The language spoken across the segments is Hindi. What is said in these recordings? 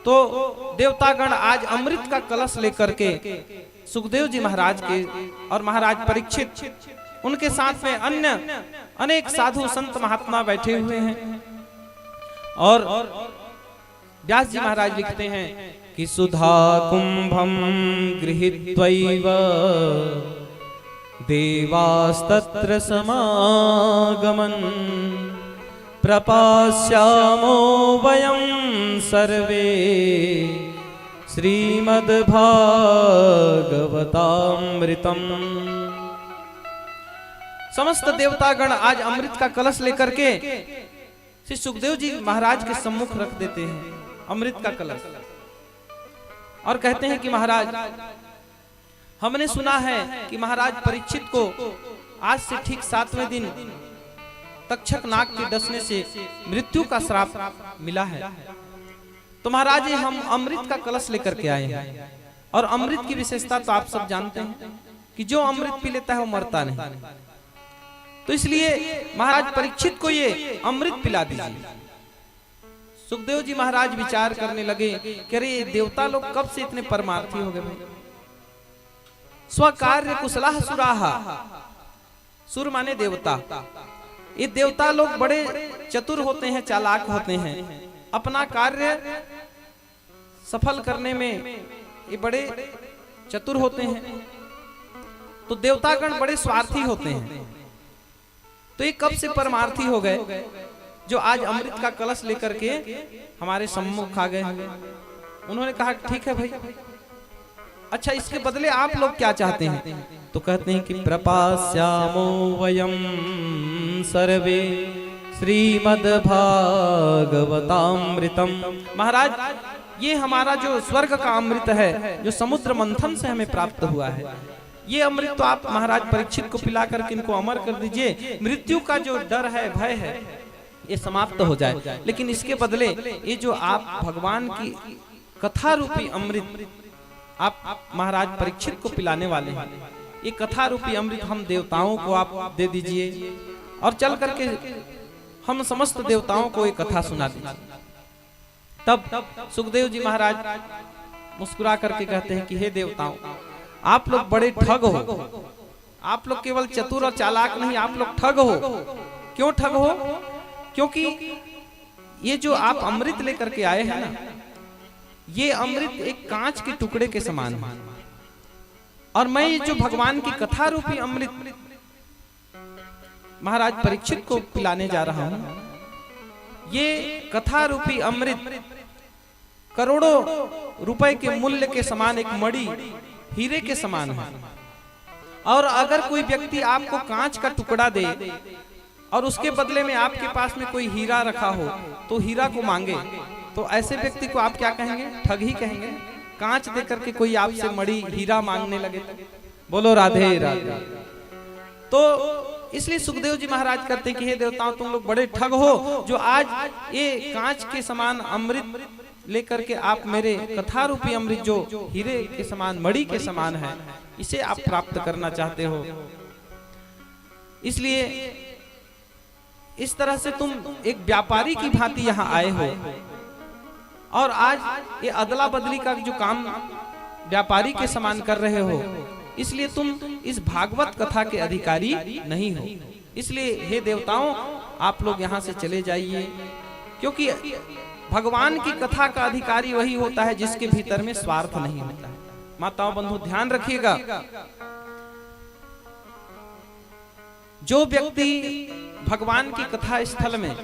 तो देवतागण आज अमृत का कलश लेकर के सुखदेव जी महाराज के और महाराज परीक्षित उनके साथ में अन्य अनेक साधु संत महात्मा बैठे हुए हैं। और व्यास जी महाराज लिखते हैं कि सुधा कुंभम गृहीत्वैव देवास्तत्र समागमन् प्रपास्यामो वयं सर्वे श्रीमद्भागवतामृतम्। समस्त देवतागण आज अमृत का कलश लेकर के श्री सुखदेव जी महाराज के सम्मुख रख देते हैं अमृत का कलश और कहते हैं कि महाराज, हमने सुना है कि महाराज परीक्षित को आज से ठीक 7वें दिन तक्षक नाग के डसने से मृत्यु का श्राप मिला है। तो महाराज ये हम अमृत का कलश लेकर के आए हैं और अमृत की विशेषता तो आप सब जानते हैं कि जो अमृत पी लेता है वो मरता नहीं। तो इसलिए महाराज परीक्षित को ये अमृत पिला दीजिए। सुखदेव जी महाराज विचार करने लगे कि अरे ये देवता लोग कब से इतने परमार्थी हो गए भाई। स्वकार्य कुशलाः सुराः, सुर माने देवता। ये देवता लोग बड़े चतुर होते हैं, चालाक होते हैं, अपना कार्य सफल करने में ये बड़े चतुर होते हैं। तो देवतागण बड़े स्वार्थी होते हैं। तो ये कब से परमार्थी हो गए जो आज अमृत का कलश लेकर के हमारे सम्मुख आ गए। उन्होंने कहा ठीक है भाई, अच्छा इसके बदले आप लोग क्या चाहते हैं? तो कहते हैं कि प्रपास्यामो वयं सर्वे श्रीमद्भागवतामृतम्। महाराज ये हमारा जो स्वर्ग का अमृत है, जो समुद्र मंथन से हमें प्राप्त हुआ है, ये अमृत तो आप महाराज परीक्षित को पिला करके इनको अमर कर दीजिए। मृत्यु का जो डर है, भय है, ये समाप्त हो जाए। लेकिन इसके बदले ये जो आप भगवान की कथा रूपी अमृत आप महाराज परीक्षित को पिलाने वाले हैं, ये कथा रूपी अमृत हम देवताओं को आप दे दीजिए और चल करके हम समस्त देवताओं को एक कथा सुना दीजिए। तब सुखदेव जी महाराज मुस्कुरा करके कहते हैं कि हे देवताओं, आप लोग बड़े ठग हो। आप लोग केवल चतुर और चालाक नहीं, आप लोग ठग हो। क्यों ठग हो? क्योंकि ये जो आप अमृत लेकर के आए हैं ना, ये अमृत एक कांच के टुकड़े के समान है और मैं ये जो भगवान की कथा रूपी अमृत महाराज परीक्षित को पिलाने जा रहा हूं, ये कथा रूपी अमृत करोड़ों रुपए के मूल्य के समान, एक मणि हीरे के समान है। और अगर कोई व्यक्ति आपको कांच का टुकड़ा दे और उसके बदले में आपके पास में कोई हीरा रखा हो तो हीरा को मांगे, तो ऐसे व्यक्ति को आप क्या कहेंगे? ठग ही कहेंगे। कांच दे करके कोई आपसे मणि हीरा मांगने लगे, बोलो राधे राधे। तो इसलिए सुखदेव जी महाराज कहते हैं कि हे देवताओं, तुम लोग बड़े ठग हो जो आज ये कांच के समान अमृत लेकर के आप मेरे कथा रूपी अमृत जो हीरे के समान, मणि के समान है, इसे आप प्राप्त करना चाहते हो। इसलिए इस तरह से तुम एक व्यापारी की भांति यहाँ आए हो और आज ये अदला बदली का जो काम व्यापारी के समान कर रहे हो, इसलिए तुम इस भागवत कथा के अधिकारी नहीं हो। इसलिए हे देवताओं, आप लोग यहाँ से चले जाइए, क्योंकि भगवान की कथा का अधिकारी वही होता है जिसके भीतर में स्वार्थ नहीं होता है। माताओं बंधु ध्यान रखिएगा, जो व्यक्ति भगवान की कथा स्थल में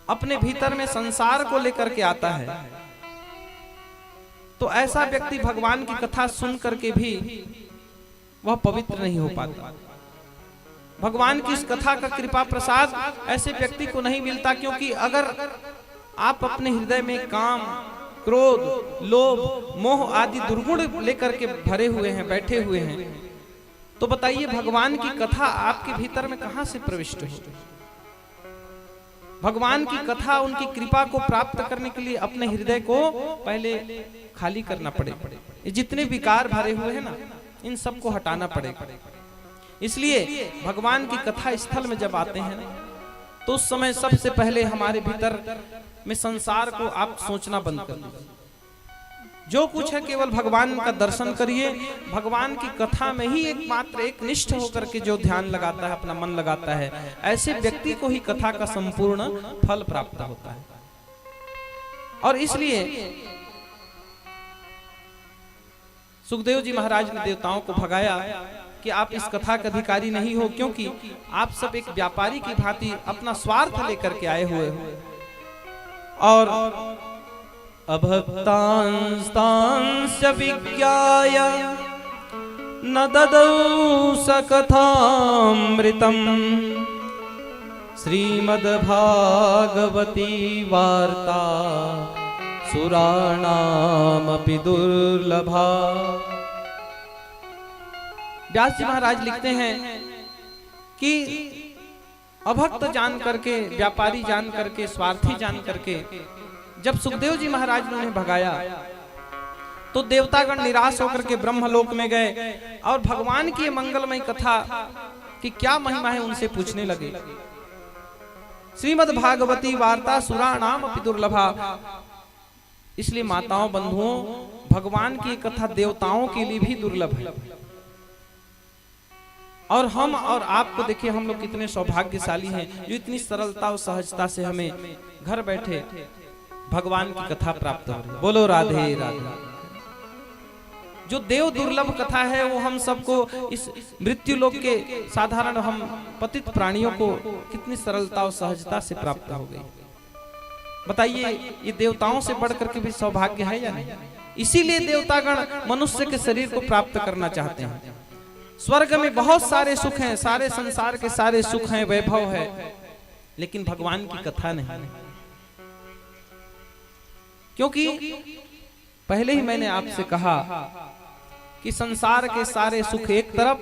अपने भीतर में संसार को लेकर के आता है, तो ऐसा व्यक्ति भगवान की कथा सुन करके भी वह पवित्र नहीं हो पाता। भगवान की इस कथा का कृपा प्रसाद ऐसे व्यक्ति को नहीं मिलता, क्योंकि अगर आप अपने हृदय में काम, क्रोध, लोभ, मोह आदि दुर्गुण लेकर के भरे हुए हैं, बैठे हुए हैं, तो बताइए भगवान की कथा आपके भीतर में कहां से प्रविष्ट हो? भगवान की कथा, उनकी कृपा को प्राप्त करने के लिए अपने हृदय को पहले खाली करना पड़ेगा। ये जितने विकार भरे हुए हैं ना, इन सबको हटाना पड़ेगा। इसलिए भगवान की कथा स्थल में जब आते हैं तो उस समय सबसे पहले हमारे भीतर में संसार को आप सोचना बंद कर दीजिए। जो कुछ है केवल भगवान का दर्शन करिए। भगवान की कथा में ही एकमात्र एक निष्ठ होकर के जो ध्यान लगाता है, अपना मन लगाता है, ऐसे व्यक्ति को ही कथा का संपूर्ण फल प्राप्त होता है। और इसलिए सुखदेव जी महाराज ने देवताओं को भगाया कि आप इस कथा के अधिकारी नहीं हो, क्योंकि आप सब एक व्यापारी की भांति अपना स्वार्थ लेकर के आए हुए हो। और अभक्तांस्तांश्च विज्ञाय न ददौ सकथामृतम् श्रीमद्भागवती वार्ता सुराणामपि दुर्लभा। व्यास जी महाराज लिखते हैं कि अभक्त जान करके, व्यापारी जान करके, स्वार्थी जान करके जब सुखदेव जी महाराज ने उन्हें भगाया तो देवतागण निराश होकर के ब्रह्मलोक में गए और भगवान की मंगलमय कथा की क्या महिमा है उनसे पूछने लगे। श्रीमद् भागवती वार्ता सुराणाम अपि दुर्लभा। इसलिए माताओं बंधुओं, भगवान की कथा देवताओं के लिए भी दुर्लभ है। और हम और आपको देखिए, हम लोग कितने सौभाग्यशाली हैं जो इतनी सरलता और सहजता से हमें घर बैठे भगवान की कथा प्राप्त हो रही। बोलो राधे राधे। जो देव दुर्लभ कथा है वो हम सबको इस मृत्यु लोक के साधारण हम पतित प्राणियों को कितनी सरलता और सहजता से प्राप्त हो गई। बताइए, ये देवताओं से बढ़कर के भी सौभाग्य है या नहीं? इसीलिए देवतागण मनुष्य के शरीर को प्राप्त करना चाहते हैं। स्वर्ग में बहुत सारे सुख हैं, सारे संसार के सारे सुख हैं, वैभव है, लेकिन भगवान की कथा नहीं। क्योंकि पहले ही मैंने आपसे कहा कि संसार के सारे सुख एक तरफ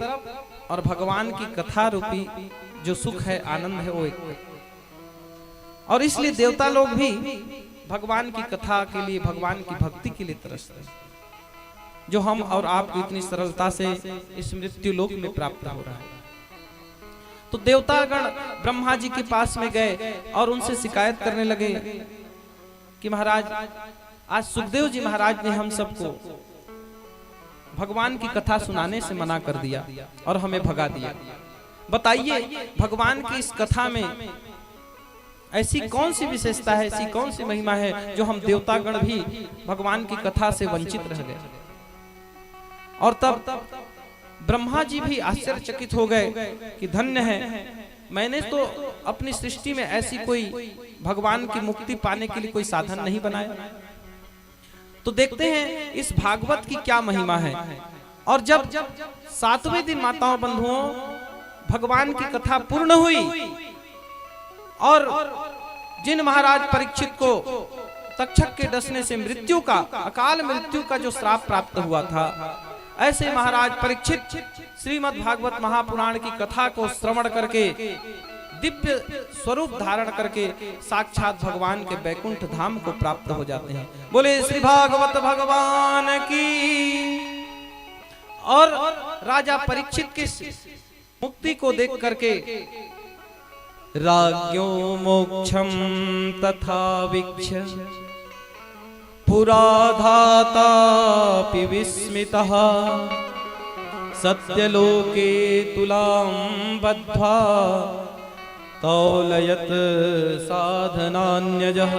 और भगवान की कथा रूपी जो सुख है, आनंद है, वो एक तरफ। और इसलिए देवता लोग भी भगवान की कथा के लिए, भगवान की भक्ति के लिए तरसते हैं, जो हम और आपको इतनी सरलता से इस मृत्यु लोक में प्राप्त हो रहा है। तो देवतागण ब्रह्मा जी के पास में गए और उनसे शिकायत करने लगे कि महाराज, आज सुखदेव जी महाराज ने हम सबको भगवान की कथा सुनाने से मना कर दिया और हमें भगा दिया। बताइए, भगवान की इस कथा में ऐसी कौन सी विशेषता है, ऐसी कौन सी महिमा है जो हम देवतागण भी भगवान की कथा से वंचित रह गए। और तब ब्रह्मा जी भी आश्चर्यचकित हो गए कि धन्य है, मैंने तो अपनी सृष्टि में ऐसी कोई भगवान की मुक्ति पाने के लिए कोई साधन नहीं बनाया। तो देखते हैं इस भागवत की क्या महिमा है। और जब 7वें दिन माताओं बंधुओं भगवान की कथा पूर्ण हुई और जिन महाराज परीक्षित को तक्षक के डसने से मृत्यु का, अकाल मृत्यु का जो श्राप प्राप्त हुआ था, ऐसे महाराज परीक्षित श्रीमद् भागवत महापुराण की कथा को श्रवण करके दिव्य स्वरूप धारण करके साक्षात भगवान के बैकुंठ धाम को प्राप्त हो जाते हैं। बोले श्री भागवत भगवान की। और राजा परीक्षित की मुक्ति को देख करके राज्ञो मोक्षम तथा वीक्ष्य पुराधातापि विस्मितः सत्यलोके तुलां बद्ध्वा तौलयत साधनान्यजः।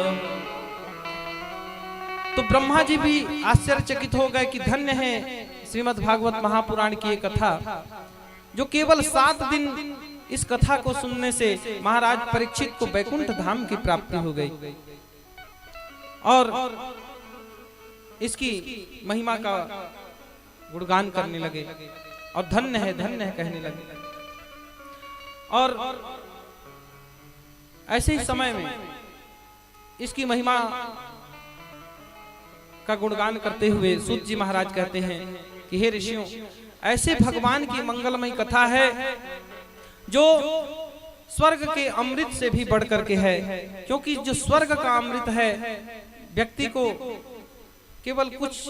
तो ब्रह्मा जी भी आश्चर्यचकित हो गए कि धन्य है श्रीमद् भागवत महापुराण की ये कथा, जो केवल 7 दिन इस कथा को सुनने से महाराज परीक्षित को बैकुंठ धाम की प्राप्ति हो गई और इसकी महिमा का गुणगान करने लगे और धन्य है कहने लगे। और ऐसे ही समय में इसकी महिमा का गुणगान करते हुए सूत जी महाराज कहते हैं कि हे ऋषियों, ऐसे भगवान की मंगलमय कथा है जो स्वर्ग के अमृत से भी बढ़कर के है। क्योंकि जो स्वर्ग का अमृत है व्यक्ति को केवल कुछ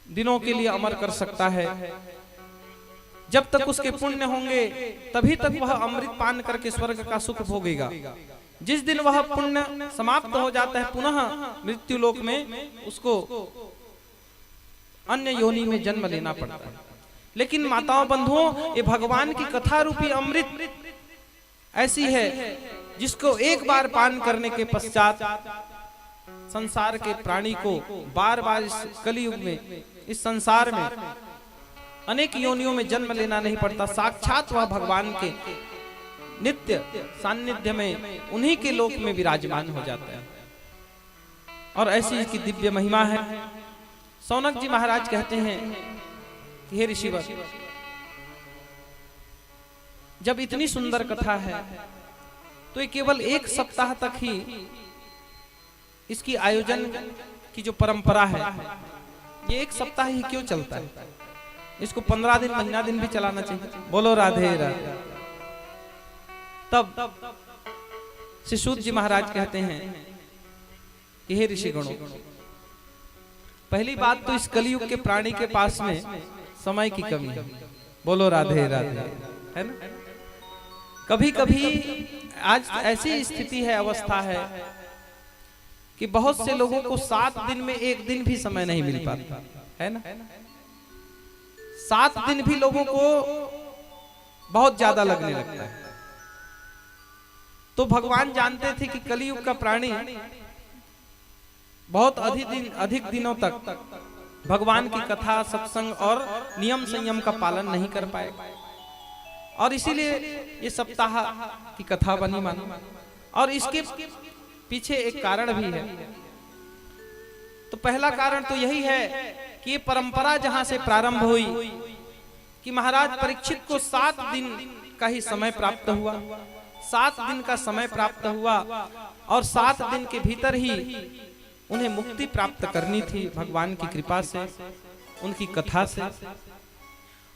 दिनों के लिए अमर कर सकता है। जब तक उसके पुण्य होंगे तभी तक वह अमृत पान करके स्वर्ग का सुख भोगेगा। जिस दिन वह पुण्य समाप्त हो जाता है पुनः मृत्यु लोक में उसको अन्य योनि में जन्म लेना पड़ता है। लेकिन माताओं बंधुओं, ये भगवान की कथा रूपी अमृत ऐसी है जिसको एक बार पान करने के पश्चात संसार के प्राणी को बार बार इस कलयुग में, इस संसार में अनेक योनियों में जन्म लेना नहीं पड़ता। साक्षात वह भगवान के नित्य सान्निध्य में उन्हीं के लोक में विराजमान हो जाता है। और ऐसी इसकी दिव्य महिमा है। सौनक जी महाराज कहते हैं कि हे ऋषिवर, जब इतनी सुंदर कथा है तो ये केवल एक सप्ताह तक ही इसकी आयोजन की जो परंपरा है, ये एक सप्ताह ही क्यों चलता है? इसको 15 दिन, महीना दिन भी चलाना चाहिए। बोलो राधे राधे। तब श्री सूत जी महाराज कहते हैं कि हे ऋषिगणों, पहली बात तो इस कलयुग के प्राणी के पास में समय की कमी है। बोलो राधे राधे, है ना? कभी कभी आज ऐसी स्थिति है, अवस्था है कि बहुत से लोगों को 7 दिन में 1 दिन भी समय नहीं मिल पाता, है ना? 7 दिन भी लोगों को बहुत ज्यादा लगने लगता है। तो भगवान जानते थे कि कलयुग का प्राणी बहुत अधिक दिनों तक भगवान की कथा, सत्संग और नियम संयम का पालन नहीं कर पाएगा, और इसीलिए ये सप्ताह की कथा बनी मानो। और इसके पीछे एक कारण भी है। तो पहला कारण तो यही है कि ये परंपरा जहां से प्रारंभ हुई कि महाराज परीक्षित को 7 दिन का ही समय प्राप्त हुआ, 7 दिन का समय प्राप्त हुआ, और 7 दिन के भीतर ही उन्हें मुक्ति प्राप्त करनी थी भगवान की कृपा से, उनकी कथा से।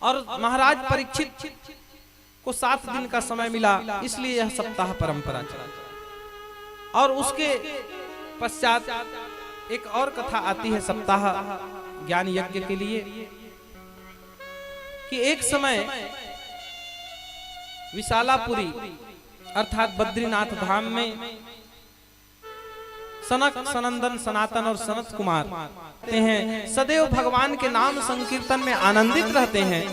और महाराज परीक्षित को 7 दिन का समय मिला, इसलिए यह सप्ताह परंपरा चला। और उसके पश्चात एक और कथा आती है सप्ताह ज्ञान यज्ञ के लिए, कि एक समय विशालापुरी अर्थात बद्रीनाथ धाम में सनक, सनंदन, सनातन और सनत कुमार हैं, सदैव भगवान के नाम संकीर्तन में आनंदित रहते हैं।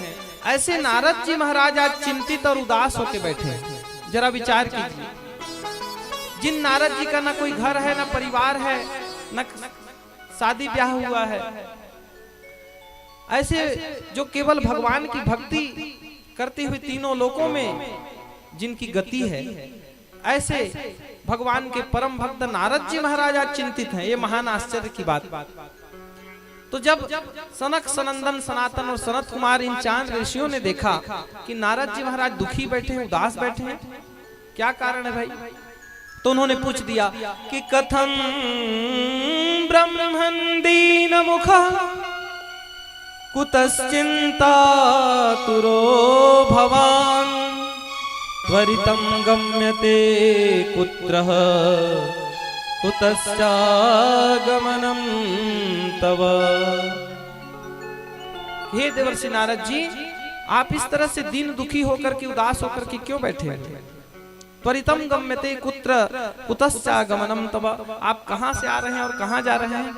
ऐसे नारद जी महाराज आज चिंतित और उदास होकर बैठे हैं। जरा विचार कीजिए, जिन नारद जी का ना कोई घर है, ना परिवार है, ना शादी ब्याह हुआ है, ऐसे जो केवल भगवान की भक्ति करते हुए तीनों लोकों में जिनकी गति है, ऐसे भगवान के परम भक्त नारद जी महाराज आज चिंतित हैं। ये महान आश्चर्य की बात। तो जब सनक, सनंदन, सनातन और सनत कुमार इन 4 ऋषियों ने देखा कि नारद जी महाराज दुखी बैठे हैं, उदास बैठे हैं, क्या कारण है भाई? तो उन्होंने पूछ दिया कि कथम ब्रह्मन् दीन मुखः कुतश्चिंता तुरो भवान् त्वरितं गम्यते कुत्रः कुतश्चागमनं तव। हे देवर्षि नारद जी, आप इस तरह से दीन दुखी होकर के, उदास होकर के क्यों बैठे हैं? त्वरितं गम्यते कुत्र कुतश्चागमनं तव, आप कहां से आ रहे हैं और कहां जा रहे हैं?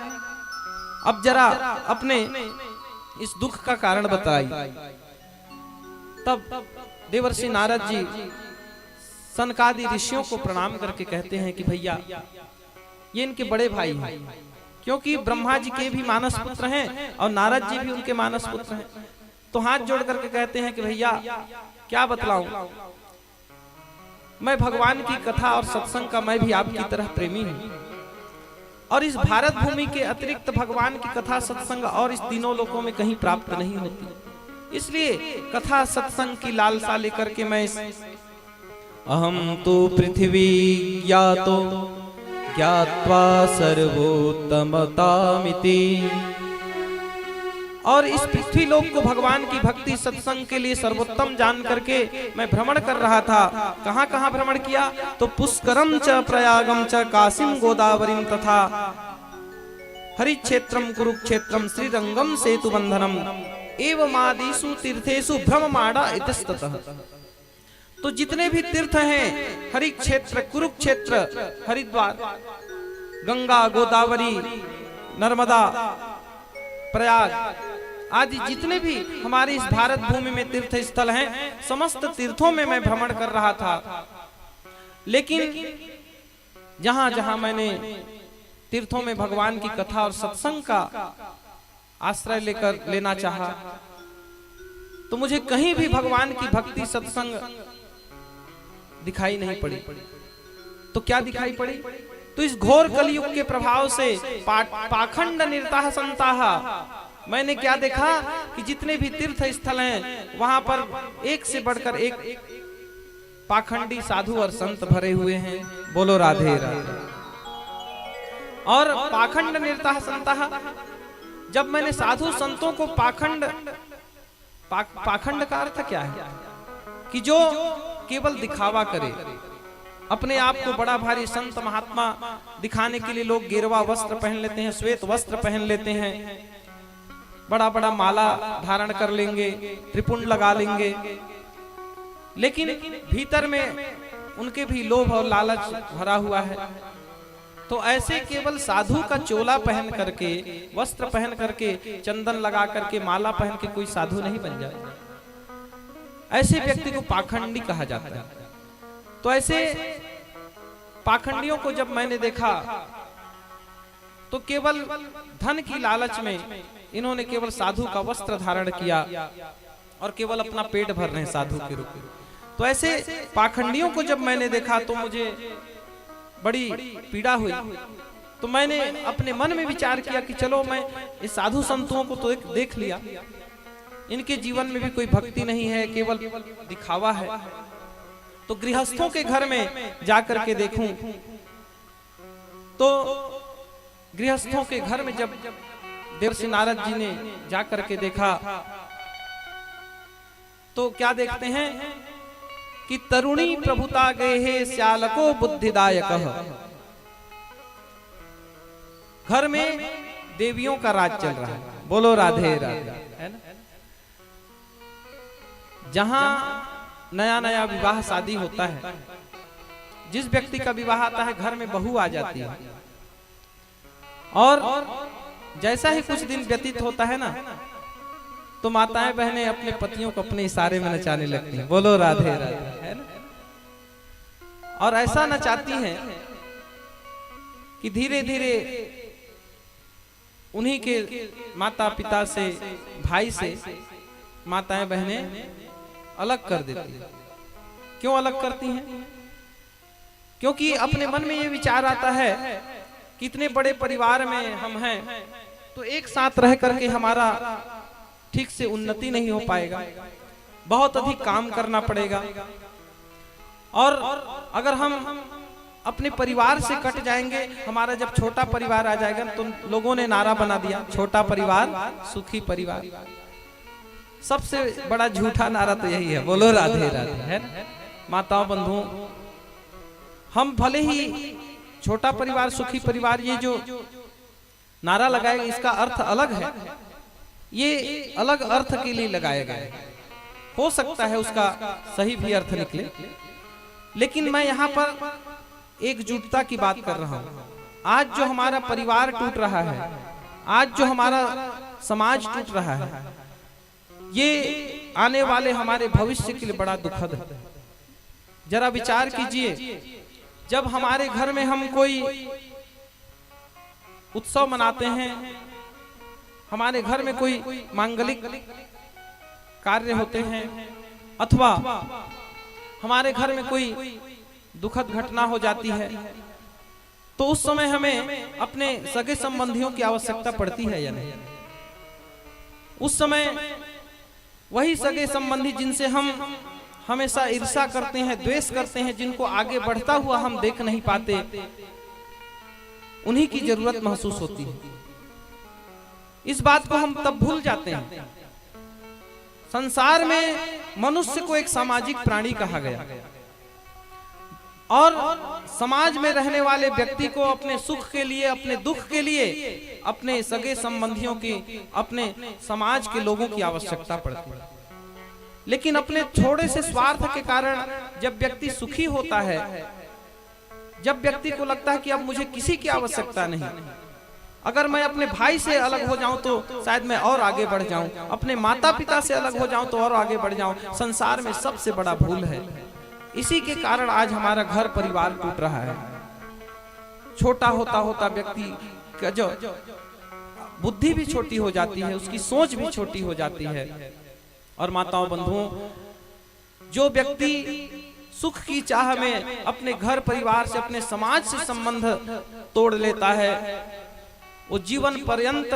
अब जरा अपने इस दुख का कारण बताइए। तब देवर्षि नारद जी सनकादि ऋषियों को प्रणाम करके कहते हैं कि भैया, ये इनके बड़े भाई हैं, क्योंकि ब्रह्मा जी के भी मानस पुत्र हैं और नारद जी भी उनके मानस पुत्र हैं। तो हाथ जोड़ करके कहते हैं कि भैया क्या बतलाऊं, मैं भगवान की कथा और सत्संग का मैं भी आपकी तरह प्रेमी हूं, और इस भारत भूमि के अतिरिक्त भगवान की कथा सत्संग और इस तीनों लोकों में कहीं प्राप्त नहीं होती। इसलिए कथा सत्संग की लालसा लेकर के मैं अहम तो पृथ्वी ज्ञातो ज्ञात्वा सर्वोत्तमतामिति, और इस पृथ्वी लोक को भगवान की भक्ति सत्संग के लिए सर्वोत्तम जान करके मैं भ्रमण कर रहा था। कहां कहां भ्रमण किया? तो पुष्करम च प्रयागम च काशीम गोदावरीम तथा हरिक्षेत्रम कुरुक्षेत्रम श्रीरंगम सेतुबंधनम एवं आदिषु तीर्थेषु भ्रममाणा इतस्ततः। तो जितने भी तीर्थ हैं, हरि क्षेत्र, कुरुक्षेत्र, हरिद्वार, गंगा, गोदावरी, नर्मदा, प्रयाग आदि जितने भी हमारे इस भारत भूमि में तीर्थ स्थल हैं, समस्त तीर्थों में मैं भ्रमण कर रहा था। लेकिन जहां जहां मैंने तीर्थों में भगवान की कथा और सत्संग का आश्रय लेना चाहा, तो मुझे कहीं भी भगवान की भक्ति सत्संग दिखाई नहीं पड़ी। तो क्या दिखाई पड़ी? तो इस घोर कलयुग के प्रभाव से पाखंड निर्ताह संताह, मैंने क्या देखा कि जितने भी तीर्थ स्थल हैं वहां पर एक से बढ़कर एक पाखंडी साधु और संत भरे हुए हैं। बोलो राधे राधे। और पाखंड निर्ताह संताह, जब मैंने साधु संतों को पाखंड का अर्थ क्या है? कि जो केवल दिखावा करे, अपने आप को बड़ा भारी संत महात्मा दिखाने के लिए लोग गेरुआ वस्त्र पहन लेते हैं, श्वेत वस्त्र पहन लेते हैं, बड़ा बड़ा माला धारण कर लेंगे, त्रिपुंड लगा लेंगे, लेकिन भीतर में उनके भी लोभ और लालच भरा हुआ है। तो ऐसे केवल साधु का चोला पहन करके, वस्त्र पहन करके, चंदन लगा करके, माला पहन के कोई साधु नहीं बन जाए। ऐसे व्यक्ति को पाखंडी कहा जाता है। तो ऐसे पाखंडियों को जब मैंने देखा तो केवल धन की लालच में इन्होंने केवल साधु का वस्त्र धारण किया और केवल अपना पेट भर रहे हैं साधु के रूप में। तो ऐसे पाखंडियों को जब मैंने देखा तो मुझे बड़ी पीड़ा हुई। तो मैंने अपने मन में विचार किया कि चलो मैं इस साधु संतों को तो देख लिया, इनके जीवन में भी कोई भक्ति नहीं है, केवल दिखावा है। तो गृहस्थों के घर में जाकर के देखूं, तो गृहस्थों के घर में जब देवर्षि नारद जी ने जाकर के देखा तो क्या देखते हैं कि तरुणी प्रभुता गेहे श्यालको बुद्धिदायक। घर में देवियों का राज चल रहा है। बोलो राधे राधे। है ना? जहां नया नया विवाह शादी होता है, जिस व्यक्ति का विवाह आता है घर में बहू आ जाती है, और जैसा ही कुछ दिन व्यतीत होता है ना, तो माताएं बहनें अपने पतियों को अपने इशारे में नचाने लगती हैं। बोलो राधे राधे। है ना? और ऐसा नचाती हैं कि धीरे धीरे उन्हीं के माता पिता से, भाई से माताएं बहनें अलग कर देती हैं। क्यों अलग करती हैं? क्योंकि अपने मन में ये विचार आता है कि इतने बड़े परिवार में हम हैं, तो एक साथ रह करके हमारा ठीक से उन्नति नहीं हो पाएगा, बहुत अधिक काम करना पड़ेगा। और अगर हम अपने परिवार से कट जाएंगे, हमारा जब छोटा परिवार आ जाएगा, तो लोगों ने नारा बना दिया, छोटा परिवार सुखी परिवार। सबसे बड़ा झूठा नारा तो यही है। बोलो राधे राधे। है माताओं बंधुओं, हम भले ही छोटा परिवार सुखी परिवार ये जो नारा लगाएगा, इसका अर्थ अलग है, ये अलग अर्थ के लिए लगाया गया है। हो सकता है उसका सही भी अर्थ निकले, लेकिन मैं यहाँ पर एकजुटता की बात कर रहा हूँ। आज जो हमारा परिवार टूट रहा है, आज जो हमारा समाज टूट रहा है, ये आने वाले हमारे भविष्य के लिए बड़ा दुखद है। जरा विचार कीजिए, जब हमारे घर में हम कोई उत्सव मनाते हैं, हमारे घर में कोई मांगलिक कार्य होते हैं, अथवा हमारे घर में कोई दुखद घटना हो जाती है, तो उस समय हमें अपने सगे संबंधियों की आवश्यकता पड़ती है या नहीं? उस समय वही सगे संबंधी जिनसे हम हमेशा ईर्ष्या करते हैं, द्वेष करते हैं, जिनको आगे बढ़ता हुआ हम देख नहीं पाते, उन्हीं की जरूरत महसूस होती है। इस बात को हम तब भूल जाते हैं। संसार में मनुष्य को एक सामाजिक प्राणी कहा गया, और समाज में रहने वाले व्यक्ति को अपने सुख के लिए, अपने दुख के लिए, अपने सगे संबंधियों की, अपने समाज के लोगों की आवश्यकता पड़ती है। लेकिन अपने थोड़े से स्वार्थ के कारण जब व्यक्ति सुखी होता है, जब व्यक्ति को लगता है कि अब मुझे किसी की आवश्यकता नहीं, अगर मैं अपने भाई से अलग हो जाऊं तो शायद मैं और आगे बढ़ जाऊं, अपने माता पिता से अलग हो जाऊं तो और आगे बढ़ जाऊं, संसार में सबसे बड़ा भूल है। इसी के कारण आज हमारा घर परिवार टूट रहा है। छोटा होता होता व्यक्ति का जो बुद्धि भी छोटी हो जाती है, उसकी सोच भी छोटी हो जाती है। और माताओं बंधुओं, जो व्यक्ति सुख की चाह में अपने घर परिवार से, अपने समाज से संबंध तोड़ लेता है, वो जीवन पर्यंत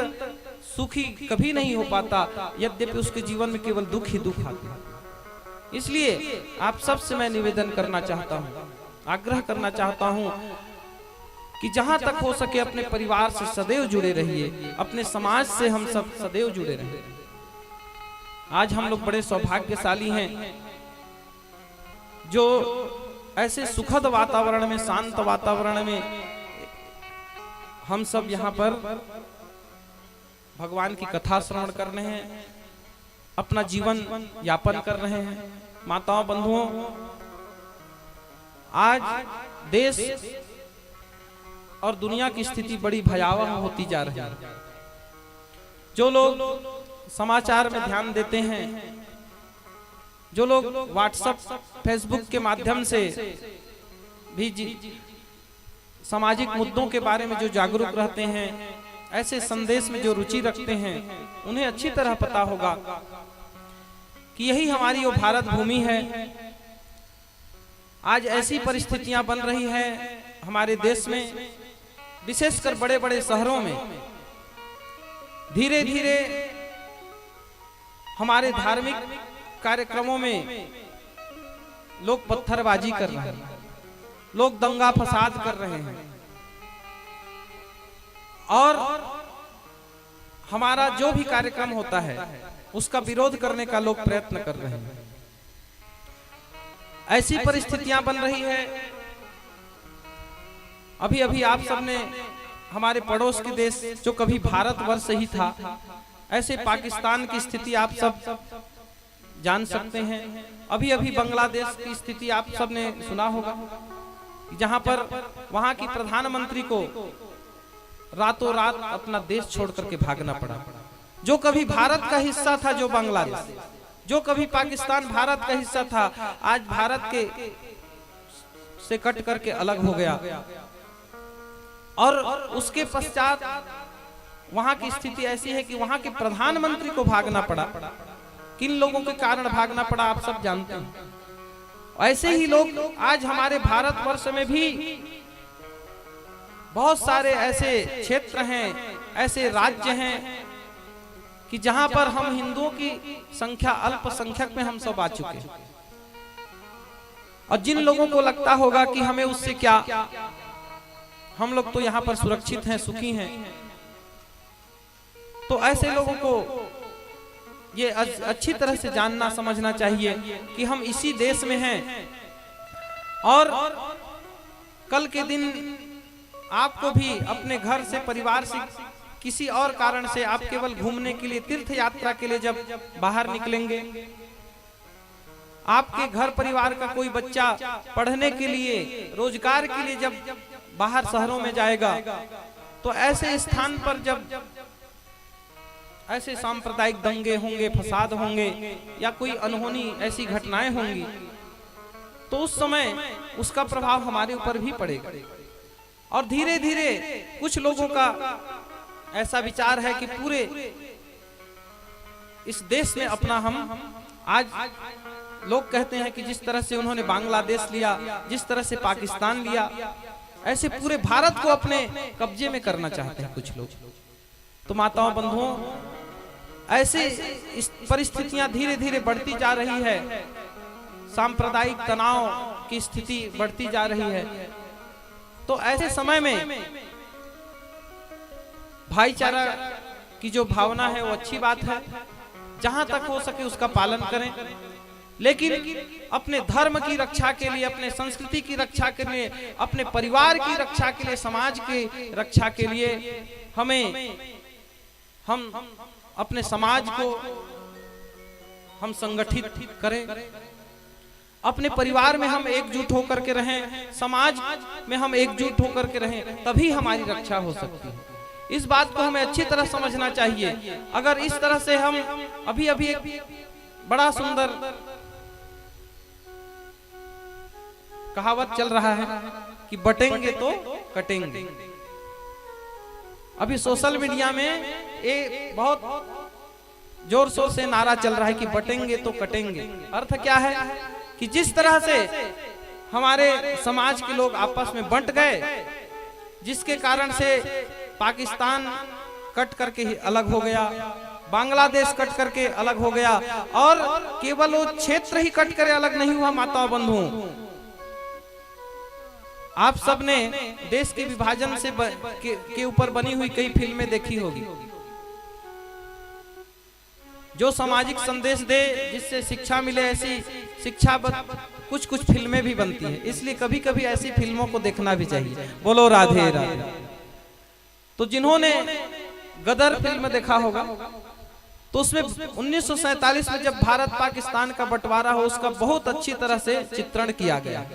सुखी कभी नहीं हो पाता, यद्यपि उसके जीवन में केवल दुख ही दुख आते हैं। इसलिए आप सबसे मैं निवेदन करना चाहता हूँ, आग्रह करना चाहता हूँ कि जहां तक हो सके अपने परिवार से सदैव जुड़े रहिए, अपने समाज से हम सब सदैव जुड़े रहिए। आज हम लोग बड़े सौभाग्यशाली हैं जो ऐसे सुखद वातावरण में, शांत वातावरण में हम सब यहाँ पर भगवान की कथा श्रवण कर रहे हैं, अपना जीवन यापन कर रहे हैं। माताओं बंधुओं, आज देश और दुनिया की स्थिति बड़ी भयावह होती जा रही है। जो लोग समाचार में ध्यान देते हैं, जो लोग व्हाट्सएप फेसबुक के माध्यम से भी सामाजिक मुद्दों के बारे में जो जागरूक रहते हैं, ऐसे संदेश में जो रुचि रखते हैं, उन्हें अच्छी तरह पता होगा कि यही हमारी वो भारत भूमि है। आज ऐसी परिस्थितियां बन रही है हमारे देश में, विशेषकर बड़े बड़े शहरों में। धीरे धीरे हमारे धार्मिक कार्यक्रमों में लोग पत्थरबाजी कर रहे हैं, लोग दंगा फसाद कर रहे हैं, और हमारा जो भी कार्यक्रम होता है उसका विरोध करने का लोग प्रयत्न कर रहे हैं। ऐसी परिस्थितियां बन रही है। अभी अभी आप सबने हमारे पड़ोस के देश जो कभी भारतवर्ष ही था, ऐसे पाकिस्तान की स्थिति आप सब जान सकते हैं। अभी अभी बांग्लादेश की स्थिति आप सब ने सुना होगा, जहां पर वहां की प्रधानमंत्री को रातों रात अपना देश छोड़ करके भागना पड़ा। जो कभी भारत का हिस्सा था, जो बांग्लादेश, जो कभी पाकिस्तान भारत का हिस्सा था, आज भारत के से कट करके अलग हो गया। और उसके पश्चात वहां की स्थिति ऐसी है कि वहां के प्रधानमंत्री को भागना पड़ा। किन लोगों के कारण भागना पड़ा आप सब जानते हैं। ऐसे ही लोग आज हमारे भारतवर्ष में भी बहुत सारे ऐसे क्षेत्र हैं, ऐसे राज्य हैं कि जहां पर हम हिंदुओं की संख्या अल्पसंख्यक में हम सब आ चुके हैं। और जिन लोगों को लगता होगा कि हमें उससे क्या, हम लोग तो यहाँ पर सुरक्षित हैं, सुखी हैं, तो ऐसे लोगों को ये अच्छी तरह से जानना समझना चाहिए कि हम इसी देश में हैं। और कल के दिन आपको भी अपने घर से, परिवार से, किसी और कारण से आप केवल घूमने के लिए, तीर्थ यात्रा के लिए जब बाहर निकलेंगे, आपके घर परिवार का कोई बच्चा पढ़ने के लिए, रोजगार के लिए जब बाहर शहरों में जाएगा, तो ऐसे स्थान पर जब ऐसे सांप्रदायिक दंगे होंगे, फसाद होंगे, या कोई अनहोनी ऐसी घटनाएं होंगी, तो उस समय उसका प्रभाव हमारे ऊपर भी पड़ेगा। और धीरे धीरे कुछ लोगों का ऐसा विचार है कि पूरे इस देश में अपना हम, आज लोग कहते हैं कि जिस तरह से उन्होंने बांग्लादेश लिया, जिस तरह से पाकिस्तान लिया, ऐसे पूरे भारत को अपने कब्जे में करना चाहते हैं कुछ लोग। तो माताओं बंधुओं, ऐसे इस परिस्थितियां धीरे धीरे बढ़ती जा रही है, सांप्रदायिक तनाव की स्थिति बढ़ती जा रही है। तो ऐसे समय में भाईचारा की जो भावना है वो अच्छी बात है, जहां तक हो सके उसका पालन करें, लेकिन अपने धर्म की रक्षा के लिए, अपने संस्कृति की रक्षा के लिए, अपने परिवार की रक्षा के लिए, समाज की रक्षा के लिए हम अपने समाज को हम संगठित करें, अपने परिवार में हम एकजुट होकर के रहें, समाज में हम एकजुट होकर के रहें, तभी हमारी रक्षा हो सकती है। इस बात को हमें अच्छी तरह समझना चाहिए। अगर इस तरह से हम अभी एक बड़ा सुंदर कहावत चल रहा है कि बटेंगे तो कटेंगे। अभी सोशल मीडिया में एक बहुत जोर शोर से नारा चल रहा है कि बटेंगे तो कटेंगे। अर्थ क्या है कि जिस तरह से हमारे समाज के लोग आपस में बंट गए, जिसके कारण से पाकिस्तान कट करके ही अलग हो गया, बांग्लादेश कट करके अलग हो गया, और केवल वो क्षेत्र ही कट कर अलग नहीं हुआ। माताओं बंधुओं, आप सबने देश के विभाजन से के ऊपर बनी हुई कई फिल्में देखी होगी, जो सामाजिक संदेश दे, जिससे शिक्षा मिले, ऐसी शिक्षा कुछ फिल्में भी बनती हैं। इसलिए कभी कभी ऐसी फिल्मों को देखना भी चाहिए। बोलो राधे राधे। तो जिन्होंने गदर फिल्म देखा होगा, तो उसमें 1947 में जब भारत पाकिस्तान का बंटवारा हो, उसका बहुत अच्छी तरह से चित्रण किया गया।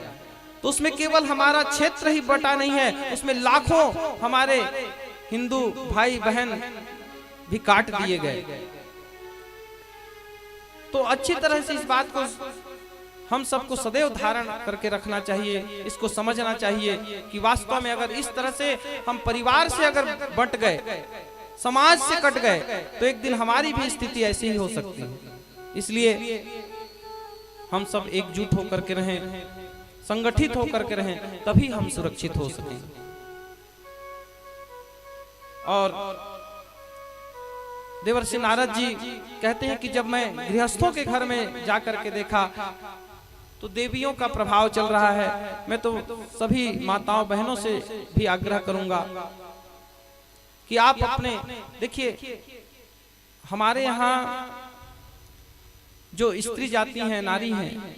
तो उसमें केवल हमारा क्षेत्र ही बटा नहीं है, उसमें लाखों हमारे हिंदू भाई बहन भी काट दिए गए। तो अच्छी तरह से इस बात को हम सबको सदैव धारण करके रखना चाहिए, इसको समझना चाहिए कि वास्तव में अगर इस तरह से हम परिवार से अगर बंट गए, समाज से कट गए, तो एक दिन हमारी भी स्थिति ऐसी ही हो सकती है। इसलिए हम सब एकजुट होकर के रहें, संगठित होकर के रहें, तभी हम सुरक्षित हो सकें। और देवर्षि नारद जी कहते हैं कि जब मैं गृहस्थों के घर में जाकर के देखा तो देवियों का प्रभाव चल रहा है। मैं तो सभी माताओं बहनों से भी आग्रह करूंगा कि आप अपने देखिए, हमारे यहाँ जो स्त्री जाति हैं, नारी हैं,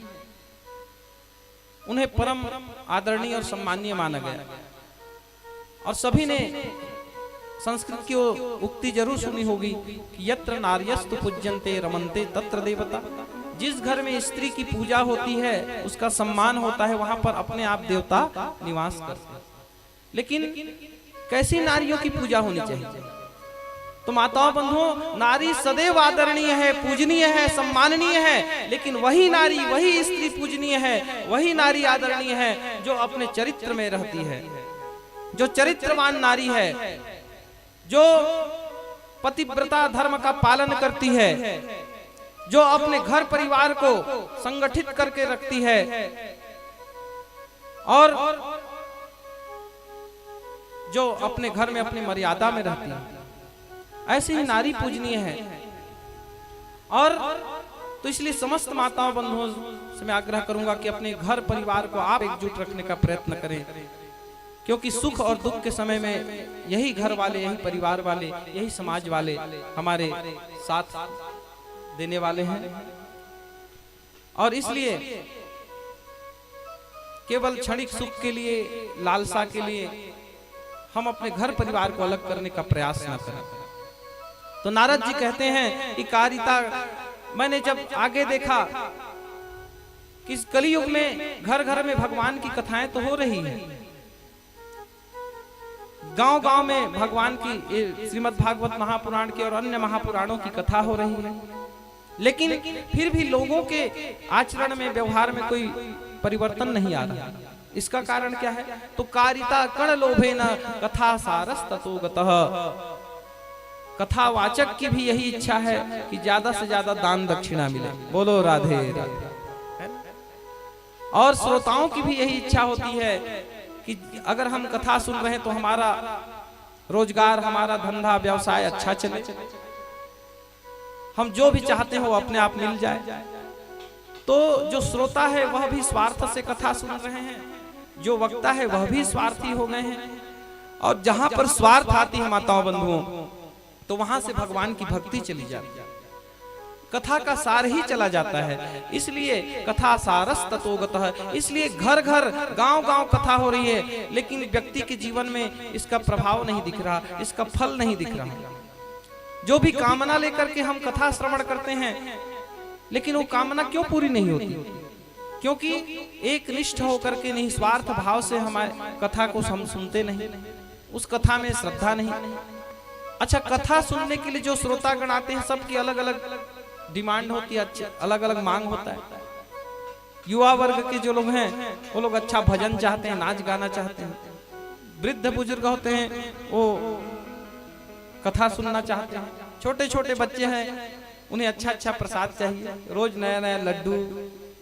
उन्हें परम आदरणीय और सम्मानीय माना गया। और सभी ने संस्कृत की उक्ति जरूर सुनी होगी कि यत्र नार्यस्तु पूज्यन्ते रमन्ते तत्र देवता। जिस घर में स्त्री की पूजा होती है, उसका सम्मान होता है, वहां पर अपने आप देवता निवास करते हैं। लेकिन कैसी नारियों की पूजा होनी चाहिए? तो माताओं बंधुओं, नारी सदैव आदरणीय है, पूजनीय है, सम्माननीय है। लेकिन वही नारी, वही स्त्री पूजनीय है, वही नारी आदरणीय है जो अपने चरित्र में रहती है, जो चरित्रवान नारी है, जो पतिव्रता धर्म का पालन करती है, जो अपने घर परिवार को संगठित करके रखती है, और जो अपने घर में अपनी मर्यादा में रहती है, ऐसी ही नारी पूजनीय है। और तो इसलिए समस्त माताओं बंधुओं से मैं आग्रह करूंगा कि अपने घर परिवार को आप एकजुट रखने का प्रयत्न करें, क्योंकि सुख और दुख के समय में यही घर वाले, यही परिवार वाले, यही समाज वाले हमारे साथ देने वाले हैं। और इसलिए केवल क्षणिक सुख के लिए, लालसा के लिए हम अपने घर परिवार को अलग करने का प्रयास न करें। तो नारद जी कहते हैं कि कारिता, मैंने जब आगे देखा कि इस कलयुग में घर घर में भगवान की कथाएं तो हो रही है, गांव गांव में भगवान की श्रीमद् भागवत महापुराण के और अन्य महापुराणों की कथा हो रही है, लेकिन फिर भी लोगों के आचरण में, व्यवहार में कोई परिवर्तन नहीं आ रहा। इसका कारण क्या है? तो कारिता कण लोभेन कथा सारस ततो गतः। कथावाचक की भी यही इच्छा है कि ज्यादा से ज्यादा दान दक्षिणा मिले। बोलो राधे राधे। और श्रोताओं की भी यही इच्छा होती है कि अगर हम कथा सुन रहे हैं तो हमारा रोजगार, हमारा धंधा व्यवसाय अच्छा चले, हम जो भी चाहते हो अपने आप मिल जाए। तो जो श्रोता है वह भी स्वार्थ से कथा सुन रहे हैं, जो वक्ता है वह भी स्वार्थी हो गए हैं। और जहां पर स्वार्थ आती है माताओं बंधुओं, तो वहां से भगवान की भक्ति चली जाती है, कथा का सार ही चला जाता है। इसलिए कथा सारस ततो गतः। इसलिए घर घर, गांव गांव कथा हो रही है, लेकिन व्यक्ति के जीवन में इसका प्रभाव नहीं दिख रहा, इसका फल नहीं दिख रहा। जो भी कामना लेकर के हम कथा श्रवण करते हैं, लेकिन वो कामना क्यों पूरी नहीं होती? क्योंकि एक निष्ठ होकर के निस्वार्थ भाव से हमारे कथा को हम सुनते नहीं, उस कथा में श्रद्धा नहीं। अच्छा, कथा सुनने के लिए जो श्रोतागण आते हैं सबकी अलग अलग डिमांड होती है, अलग अलग मांग होता है। युवा वर्ग के जो लोग हैं वो लोग अच्छा भजन चाहते हैं, नाच गाना चाहते हैं। वृद्ध बुजुर्ग होते हैं वो कथा सुनना चाहते हैं। छोटे छोटे बच्चे हैं उन्हें अच्छा अच्छा प्रसाद चाहिए, रोज नया नया लड्डू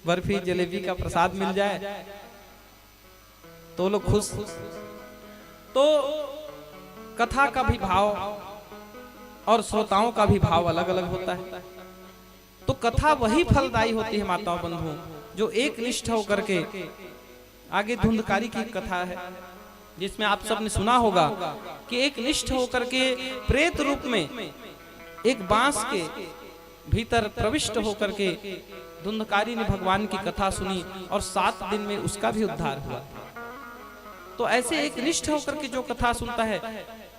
बर्फी जलेबी का प्रसाद मिल जाए तो लोग खुश। तो कथा का भी भाव और श्रोताओं का भी भाव अलग अलग होता है। तो कथा वही फलदायी होती है माताओं बंधुओं, जो एक निष्ठ होकर के। आगे धुंधकारी की कथा है जिसमें आप सबने सुना होगा कि एक निष्ठ होकर के प्रेत रूप में एक बांस के भीतर प्रविष्ट होकर के धुंधकारी ने भगवान की कथा सुनी और 7 दिन में उसका भी उद्धार हुआ। तो ऐसे एक निष्ठ होकर के जो कथा सुनता है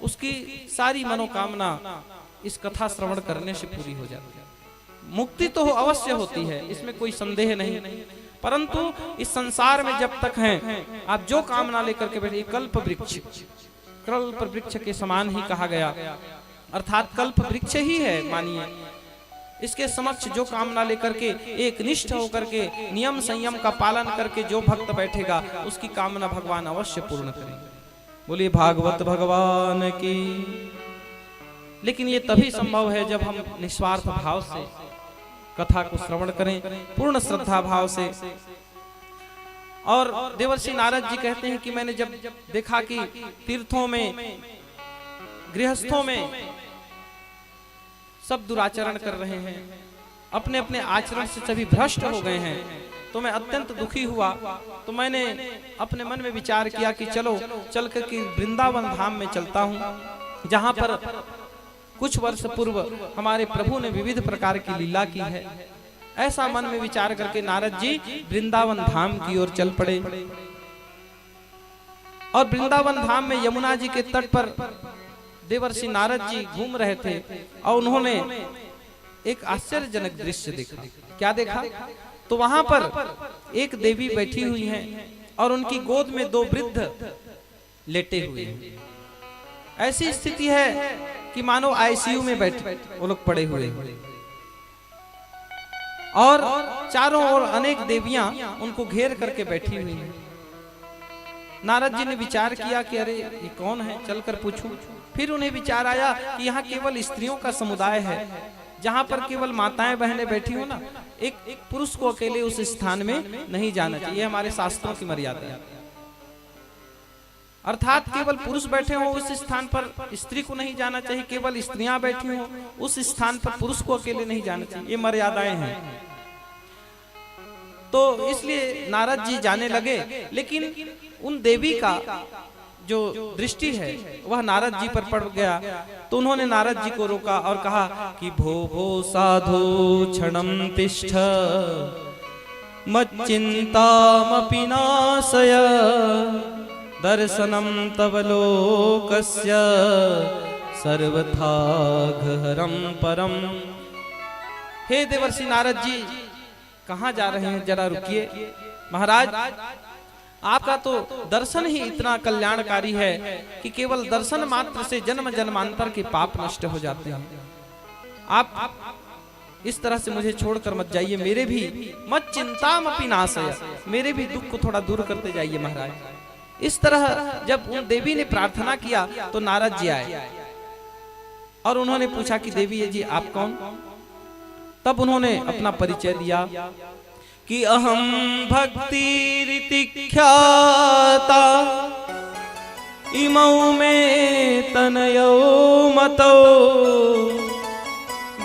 उसकी सारी मनोकामना इस कथा श्रवण करने से पूरी हो जाती है। मुक्ति तो अवश्य होती है, इसमें कोई संदेह नहीं, परंतु इस संसार में जब तक हैं आप जो कामना लेकर के बैठे, कल्प वृक्ष के समान ही कहा गया, अर्थात कल्प वृक्ष ही है मानिए। इसके समक्ष जो कामना लेकर के एक निष्ठ होकर के नियम संयम का पालन करके जो भक्त बैठेगा उसकी कामना भगवान अवश्य पूर्ण करेंगे। बोलिए भागवत भगवान की। लेकिन ये तभी संभव है जब हम निस्वार्थ भाव से कथा को श्रवण करें, पूर्ण श्रद्धा भाव से। और देवर्षि नारद जी कहते हैं कि मैंने जब देखा कि तीर्थों में गृहस्थों में सब दुराचरण कर रहे हैं, अपने अपने आचरण से सभी भ्रष्ट हो गए हैं, तो मैं अत्यंत दुखी हुआ। तो मैंने अपने मन में विचार किया कि चलो चल कर के वृंदावन धाम में चलता हूँ, जहाँ पर कुछ वर्ष पूर्व हमारे प्रभु ने विविध प्रकार की लीला की है। ऐसा मन में विचार करके नारद जी वृंदावन धाम की ओर चल पड़े। और वृंदावन धाम में यमुना जी के तट पर देवर्षि नारद जी घूम रहे थे और उन्होंने एक आश्चर्यजनक दृश्य देखा। क्या देखा? तो वहां पर एक देवी बैठी हुई हैं और उनकी गोद में 2 वृद्ध लेटे हुए हैं। ऐसी स्थिति है कि मानो आईसीयू में बैठे वो लोग पड़े हुए हैं और चारों ओर अनेक देवियां उनको घेर करके बैठी हुई हैं। नारद जी ने विचार किया कि अरे ये कौन है, चलकर पूछूं। फिर उन्हें विचार आया कि यहाँ केवल स्त्रियों का समुदाय है, जहाँ पर केवल माताएं बहनें बैठी हो ना, एक पुरुष को अकेले उस स्थान में नहीं जाना चाहिए। हमारे शास्त्रों की मर्यादा है, अर्थात केवल पुरुष बैठे हो उस स्थान पर स्त्री को नहीं जाना चाहिए, केवल स्त्रियां बैठी हो उस स्थान पर पुरुष को अकेले नहीं जाना चाहिए। ये मर्यादाएं हैं। तो इसलिए नारद जी जाने लगे, लेकिन उन देवी का जो दृष्टि है वह नारद जी पर पड़ गया। तो उन्होंने नारद जी को रोका और कहा कि भो भो साधु क्षणम तिष्ठ मच्चिंतामपि नाशय दर्शनम तव लोकस्य सर्वथा घहरम परम। हे देवर्षि नारद जी, कहाँ जा रहे हैं? जरा रुकिए। महाराज, आपका तो दर्शन ही इतना कल्याणकारी है कि केवल दर्शन मात्र से जन्म जन्मांतर के पाप नष्ट हो जाते हैं। आप इस तरह से मुझे छोड़कर मत जाइए, मेरे भी मत चिंतामपि नाशय, मेरे भी दुख को थोड़ा दूर करते जाइए महाराज। इस तरह जब उन देवी ने प्रार्थना किया तो नारद जी आए और उन्होंने पूछा कि देवी जी आप कौन? तब उन्होंने अपना परिचय दिया कि अहम भक्ति रीति ख्याता इमौ में तनयो मतो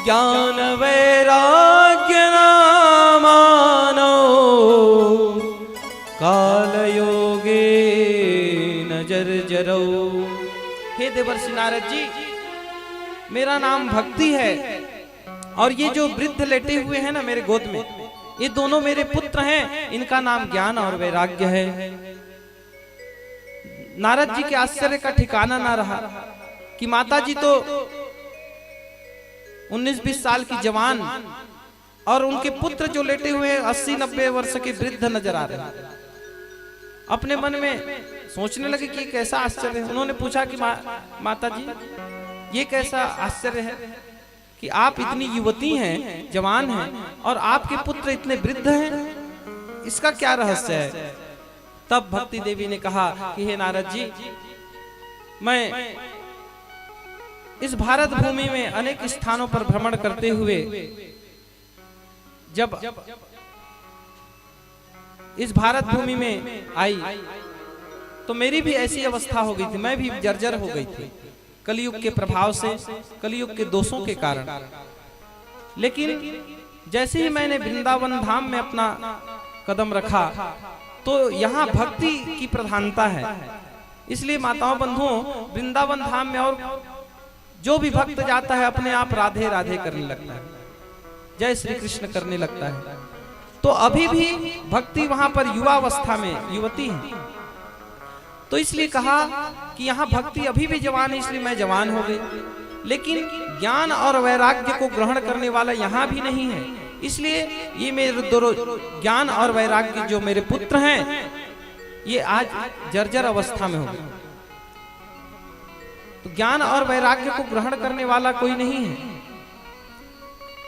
ज्ञान वैराग्य नामानो काल योगे नजर जरो। हे देवर्षि नारद जी, मेरा नाम भक्ति है और ये जो वृद्ध लेटे हुए हैं ना मेरे गोद में, ये दोनों मेरे पुत्र हैं, इनका नाम ज्ञान और वैराग्य है। नारद जी के आश्चर्य का ठिकाना ना रहा कि माता जी तो 19-20 साल की जवान और उनके पुत्र जो लेटे हुए 80-90 वर्ष के वृद्ध नजर आ रहे हैं। अपने मन में सोचने लगे कि कैसा आश्चर्य है। उन्होंने पूछा कि माता जी, ये कैसा आश्चर्य है कि आप इतनी युवती हैं, जवान हैं, और आपके पुत्र इतने वृद्ध हैं, इसका क्या रहस्य है? तब भक्ति देवी ने कहा कि हे नारद जी, मैं इस भारत भूमि में अनेक स्थानों पर भ्रमण करते हुए जब इस भारत भूमि में आई तो मेरी भी ऐसी अवस्था हो गई थी, मैं भी जर्जर हो गई थी कलयुग के प्रभाव से, कलयुग के दोषों के कारण। लेकिन जैसे ही मैंने वृंदावन धाम में अपना कदम रखा तो यहाँ भक्ति की प्रधानता है। इसलिए माताओं बंधुओं, वृंदावन धाम में और जो भी भक्त जाता है अपने आप राधे राधे करने लगता है, जय श्री कृष्ण करने लगता है। तो अभी भी भक्ति वहां पर युवावस्था में युवती है, तो इसलिए कहा कि यहाँ भक्ति अभी भी जवान है, इसलिए मैं जवान हो गई। लेकिन ज्ञान और वैराग्य को ग्रहण करने वाला यहाँ भी नहीं है, इसलिए ये मेरे दोनों ज्ञान और वैराग्य जो मेरे पुत्र हैं ये आज जर्जर अवस्था में हो गए। तो ज्ञान और वैराग्य को ग्रहण करने वाला कोई नहीं है।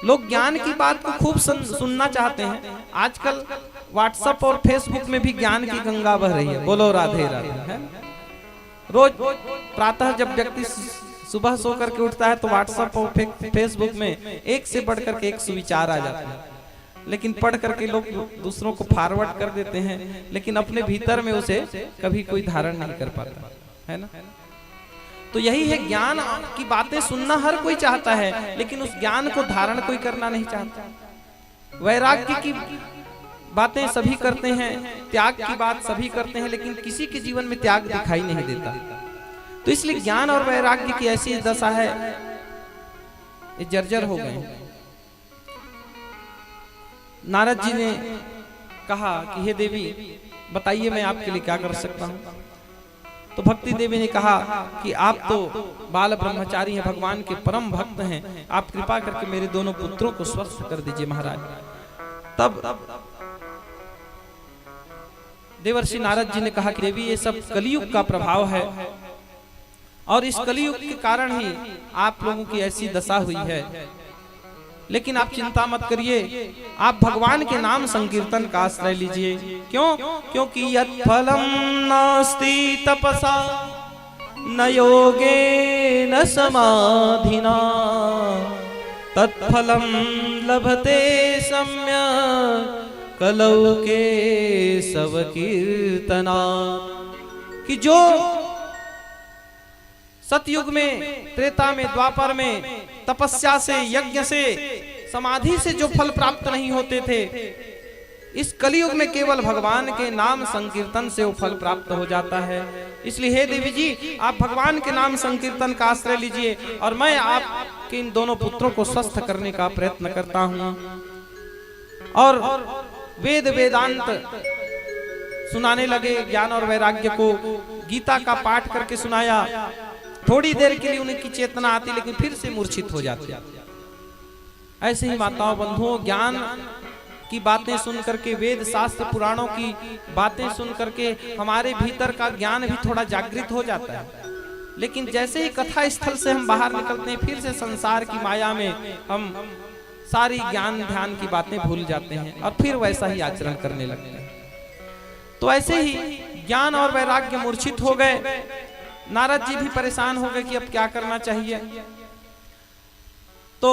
लोग ज्ञान की बात को खूब सुनना चाहते हैं। आजकल व्हाट्सएप और फेसबुक में भी ज्ञान की गंगा बह रही है, बोलो राधे राधे है। रोज प्रातः जब व्यक्ति सुबह सो करके उठता है तो व्हाट्सएप और फेसबुक में एक से बढ़कर के एक सुविचार आ जाते हैं, लेकिन पढ़ करके लोग दूसरों को फॉरवर्ड कर देते हैं, लेकिन अपने भीतर में उसे कभी कोई धारण नहीं कर पाता है ना। तो यही है, ज्ञान की बातें सुनना हर कोई चाहता है, लेकिन उस ज्ञान को धारण कोई करना नहीं चाहता। वैराग्य की बातें सभी करते हैं, त्याग की बात सभी करते हैं, लेकिन किसी के जीवन में त्याग दिखाई नहीं देता। तो इसलिए ज्ञान और वैराग्य की ऐसी दशा है, ये जर्जर हो गए। नारद जी ने कहा कि हे देवी, बताइए मैं आपके लिए क्या कर सकता हूँ। तो भक्ति देवी ने कहा कि आप तो बाल ब्रह्मचारी हैं, भगवान के परम भक्त हैं, आप कृपा करके मेरे दोनों पुत्रों को स्वस्थ कर दीजिए महाराज। तब देवर्षि नारद जी ने कहा कि देवी, ये सब कलयुग का प्रभाव है और इस कलयुग के कारण ही आप लोगों की ऐसी दशा हुई है। लेकिन आप चिंता मत करिए, आप भगवान के नाम संकीर्तन का आश्रय लीजिए। क्यों? क्योंकि यत् फलम नास्ति तपसा न योगे न समाधिना तत्फलम लभते सम्यक् कलौ के सब कीर्तना। कि जो सतयुग में, त्रेता में, द्वापर में तपस्या से, यज्ञ से, समाधि से जो फल प्राप्त नहीं होते थे, इस कलयुग में केवल भगवान के नाम संकीर्तन से वो फल प्राप्त हो जाता है। इसलिए हे देवी जी, आप भगवान के नाम संकीर्तन का आश्रय लीजिए और मैं आपके इन दोनों पुत्रों को स्वस्थ करने का प्रयत्न करता हूँ। और वेद वेदांत सुनाने लगे, ज्ञान और वैराग्य को गीता का पाठ करके सुनाया। थोड़ी देर के लिए उनकी चेतना आती, लेकिन फिर से मूर्छित हो जाते। ऐसे ही माताओं बंधुओं, ज्ञान की बातें सुन करके, वेद शास्त्र पुराणों की बातें सुन करके हमारे भीतर का ज्ञान भी थोड़ा जागृत हो जाता है। लेकिन जैसे ही कथा स्थल से हम बाहर निकलते हैं, फिर से संसार की माया में हम सारी ज्ञान ध्यान की बातें भूल जाते हैं और फिर वैसा ही आचरण करने लगते हैं। तो ऐसे ही ज्ञान और वैराग्य मूर्छित हो गए। नारद जी भी परेशान हो गए कि अब क्या करना चाहिए। तो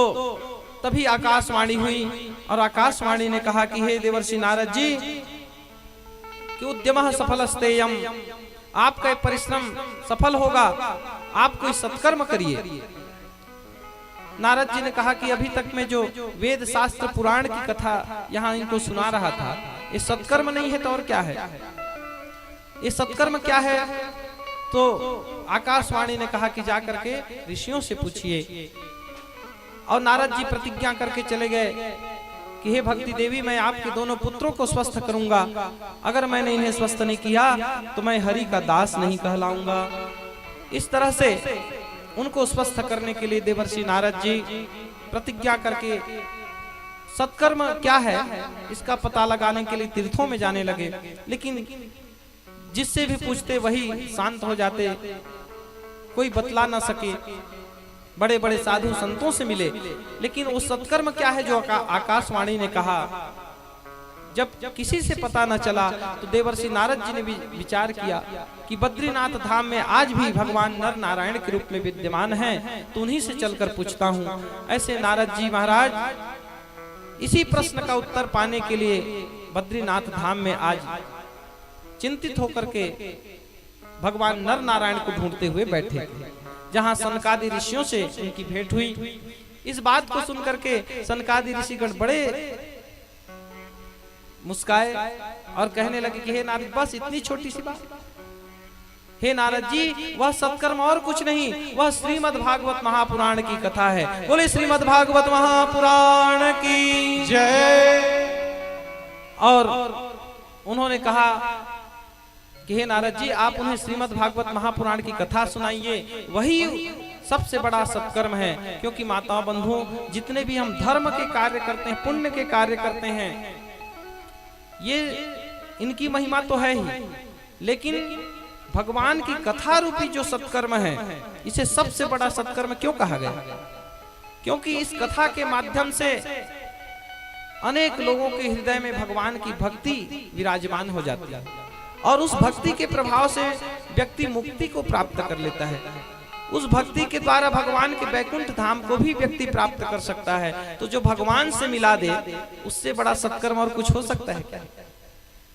तभी आकाशवाणी हुई और आकाशवाणी ने कहा कि हे देवर्षि नारद जी, कि उद्यमः सफलस्तेयम्, आपका परिश्रम सफल होगा, आप कोई सत्कर्म करिए। नारद जी ने कहा कि अभी तक मैं जो वेद शास्त्र पुराण की कथा यहाँ इनको सुना रहा था, ये सत्कर्म नहीं है तो और क्या है? ये सत्कर्म क्या है? तो आकाशवाणी ने कहा कि जा करके ऋषियों से पूछिए। और नारद जी प्रतिज्ञा करके चले गए कि हे भक्ति देवी, मैं आपके दोनों पुत्रों को स्वस्थ करूंगा। अगर मैंने इन्हें स्वस्थ नहीं किया तो मैं हरि का दास नहीं कहलाऊंगा। इस तरह से उनको स्वस्थ करने के लिए देवर्षि नारद जी प्रतिज्ञा करके सत्कर्म क्या है इसका पता लगाने के लिए तीर्थों में जाने लगे, लेकिन जिससे भी पूछते वही शांत हो जाते, कोई बतला ना सके। बड़े बड़े साधु संतों से मिले, लेकिन वो सत्कर्म क्या है जो आकाशवाणी ने कहा, जब किसी से पता न चला तो देवर्षि नारद जी ने भी विचार किया कि बद्रीनाथ धाम में आज भी भगवान नर नारायण के रूप में विद्यमान हैं, तो उन्हीं से चलकर पूछता हूँ। ऐसे नारद जी महाराज इसी प्रश्न का उत्तर पाने के लिए बद्रीनाथ धाम में आज चिंतित होकर के भगवान नर नारायण को ढूंढते हुए बैठे थे, जहां सनकादि ऋषियों से उनकी भेंट हुई। इस बात को सुनकर के सनकादि ऋषिगण बड़े मुस्काए और कहने लगे कि हे नारद, बस इतनी छोटी सी बात। हे नारद जी, वह सत्कर्म और कुछ नहीं, वह श्रीमद् भागवत महापुराण की कथा है। बोले श्रीमद् भागवत महापुराण की जय। और उन्होंने कहा कि हे नारद जी, आप उन्हें श्रीमद् भागवत महापुराण की कथा सुनाइए, वही सबसे बड़ा सत्कर्म है। क्योंकि माताओं बंधुओं, जितने भी हम धर्म के कार्य करते हैं, पुण्य के कार्य करते हैं, ये इनकी महिमा तो है ही, लेकिन भगवान की कथा रूपी जो सत्कर्म है, इसे सबसे बड़ा सत्कर्म क्यों कहा गया? क्योंकि इस कथा के माध्यम से अनेक लोगों के हृदय में भगवान की भक्ति विराजमान हो जाती है, और उस भक्ति के प्रभाव से व्यक्ति मुक्ति को प्राप्त कर लेता है। उस भक्ति के द्वारा भगवान के बैकुंठ धाम को भी व्यक्ति प्राप्त कर सकता है। तो जो भगवान से मिला दे, उससे बड़ा सत्कर्म और कुछ हो सकता है क्या?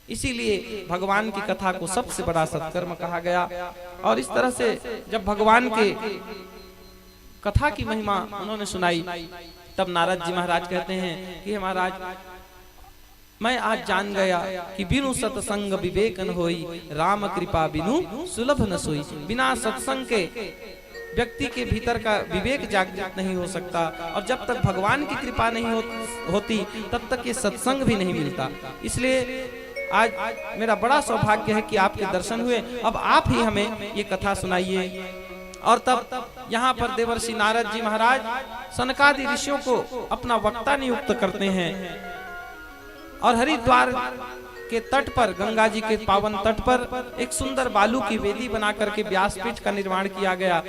इसीलिए भगवान की कथा को सबसे बड़ा सत्कर्म कहा गया। और इस तरह से जब भगवान के कथा की महिमा उन्होंने सुनाई, तब नारद जी महाराज कहते हैं कि महाराज, मैं आज जान गया कि बिनु सत्संग विवेक न होई, राम कृपा बिनु सुलभ न सोई। बिना सत्संग के व्यक्ति के भीतर का विवेक जागृत नहीं हो सकता, और जब तक भगवान की कृपा नहीं होती तब तक ये सत्संग भी नहीं मिलता। इसलिए आज मेरा बड़ा सौभाग्य है कि आपके दर्शन हुए। अब आप ही हमें ये कथा सुनाइए। और तब यहाँ पर देवर्षि नारद जी महाराज सनकादि ऋषियों को अपना वक्ता नियुक्त करते हैं, और हरिद्वार के तट पर, गंगा जी के पावन तट पर एक सुंदर बालू की वेदी बना करके व्यासपीठ का निर्माण किया गया।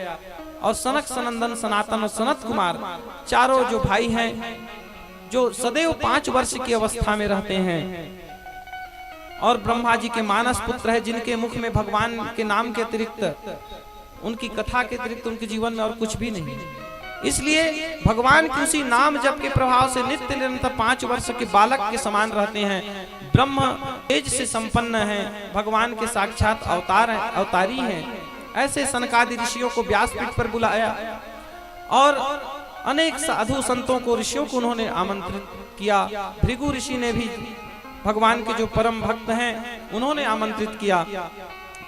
और सनक, सनंदन, सनातन और सनत कुमार चारों जो भाई हैं, जो सदैव 5 वर्ष की अवस्था में रहते हैं, और ब्रह्मा जी के मानस पुत्र है, जिनके मुख में भगवान के नाम के अतिरिक्त, उनकी कथा के अतिरिक्त उनके जीवन में और कुछ भी नहीं। इसलिए भगवान की उसी नाम जप के प्रभाव से नित्य निरंतर 5 वर्ष के बालक के समान रहते हैं। ब्रह्म तेज से संपन्न हैं, भगवान के साक्षात अवतारी हैं। ऐसे सनकादि ऋषियों को व्यासपीठ पर बुलाया, और अनेक साधु संतों को, ऋषियों को उन्होंने आमंत्रित किया। भृगु ऋषि ने भी, भगवान के जो परम भक्त हैं, उन्होंने आमंत्रित किया।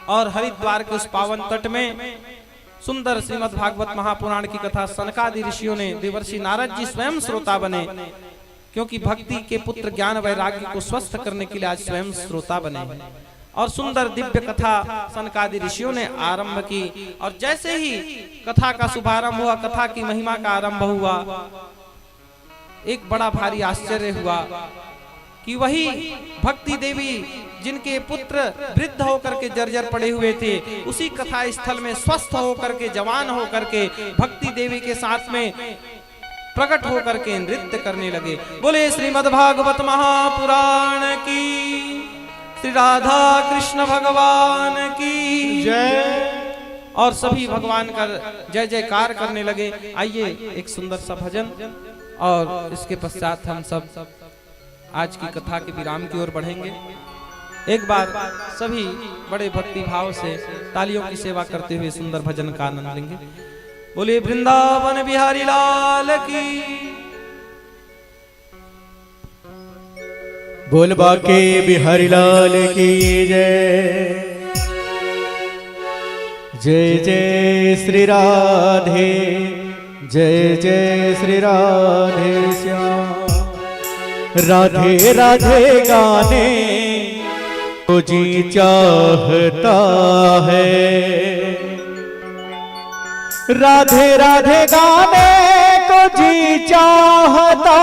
और हरिद्वार के उस पावन तट में सुंदर श्रीमद् भागवत महापुराण की कथा सनकादि ऋषियों ने, देवर्षि नारद जी स्वयं श्रोता बने, क्योंकि भक्ति के पुत्र ज्ञान वैराग्य को स्वस्थ करने के लिए आज स्वयं श्रोता बने। और सुंदर दिव्य कथा सनकादि ऋषियों ने आरंभ की। और जैसे ही कथा का शुभारंभ हुआ, कथा की महिमा का आरंभ हुआ, एक बड़ा भारी आश्चर्य हुआ कि वही भक्ति देवी, जिनके पुत्र वृद्ध होकर के जर्जर पड़े हुए थे, उसी कथा स्थल में स्वस्थ होकर के, जवान होकर के, भक्ति देवी के साथ में प्रकट होकर के नृत्य करने लगे। बोले श्रीमद् भागवत महापुराण की, श्री राधा कृष्ण भगवान की जय। और सभी भगवान का जय जयकार करने लगे। आइए एक सुंदर सा भजन, और इसके पश्चात हम सब आज की कथा के विराम की ओर बढ़ेंगे। एक बार सभी बड़े भक्ति भाव से तालियों की सेवा करते हुए सुंदर भजन का आनंद लेंगे। बोले वृंदावन बिहारी लाल की, बोल बाके बिहारी लाल की जय। जय जय श्री राधे, जय जय श्री राधे श्याम। राधे राधे गाने को जी चाहता है, राधे राधे गाने को जी चाहता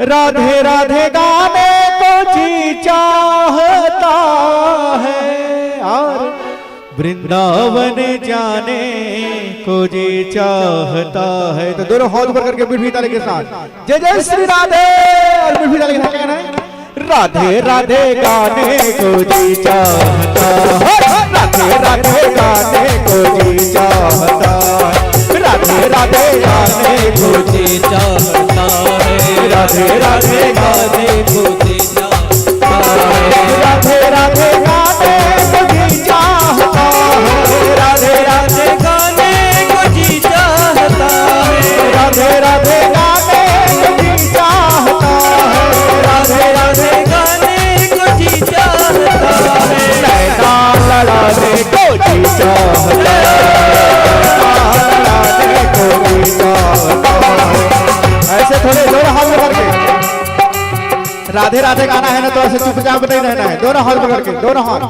राधे राधे गाने को जी चाहता है और वृंदावन जाने को जी चाहता है। तो दोनों हाथ ऊपर करके मीठी ताली के साथ जय जय श्री राधे और मीठी ताली के साथ कहना है राधे राधे गाने को जी चाहता है, राधे राधे गाने को जी चाहता है, राधे राधे गाने को जी चाहता है, राधे राधे गाने को जी चाहता है, राधे राधे गाने को जी चाहता है, राधे राधे गाने को जी चाहता है, राधे राधे गाने को जी चाहता है, राधे राधे गाने को जी चाहता है, नैना लड़ाने को जी चाहता है, लड़ाने को जी चाहता है। ऐसे थोड़े दोनों हाथ में करके राधे राधे गाना है ना, तो ऐसे चुपचाप नहीं रहना है, दोनों हाथ में करके दोनों हाथ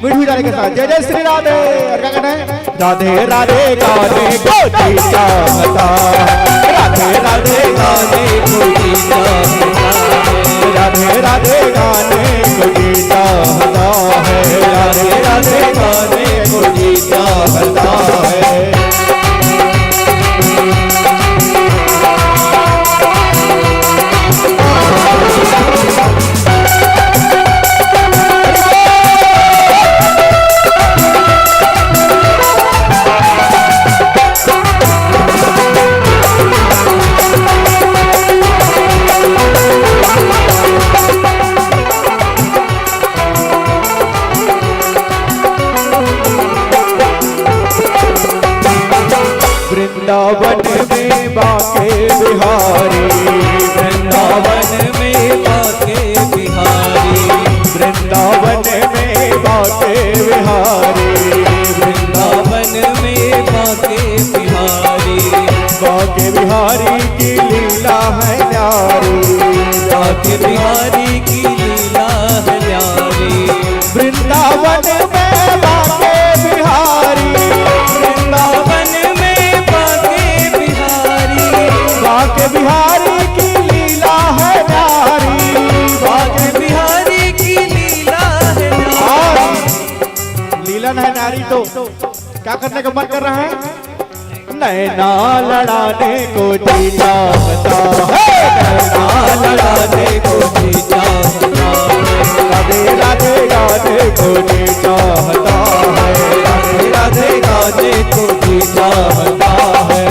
मीठी जाने के साथ जय जय श्री राधे। और क्या कहना है राधे राधे गाने को जी चाहता है, राधे राधे गाने को जी चाहता है, राधे राधे गाने को जी चाहता है, राधे राधे गाने को जी चाहता है। वृंदावन में बाके बिहारी, वृंदावन में बाके बिहारी, वृंदावन में बाके बिहारी, वृंदावन में बाके बिहारी, बाके बिहारी की लीला है न्यारी, बाके बिहारी की लीला है न्यारी, वृंदावन में बाके बिहारी, वृंदावन में बाके बिहारी की लीला है न्यारी, बाके बिहारी की लीला है न्यारी। लीला है न्यारी तो क्या करने का मन कर रहा है नैना लड़ाने को जी चाहता है, नैना लड़ाने को जी चाहता है, राधे राधे गाने को जी चाहता है, राधे राधे गाने को जी चाहता है।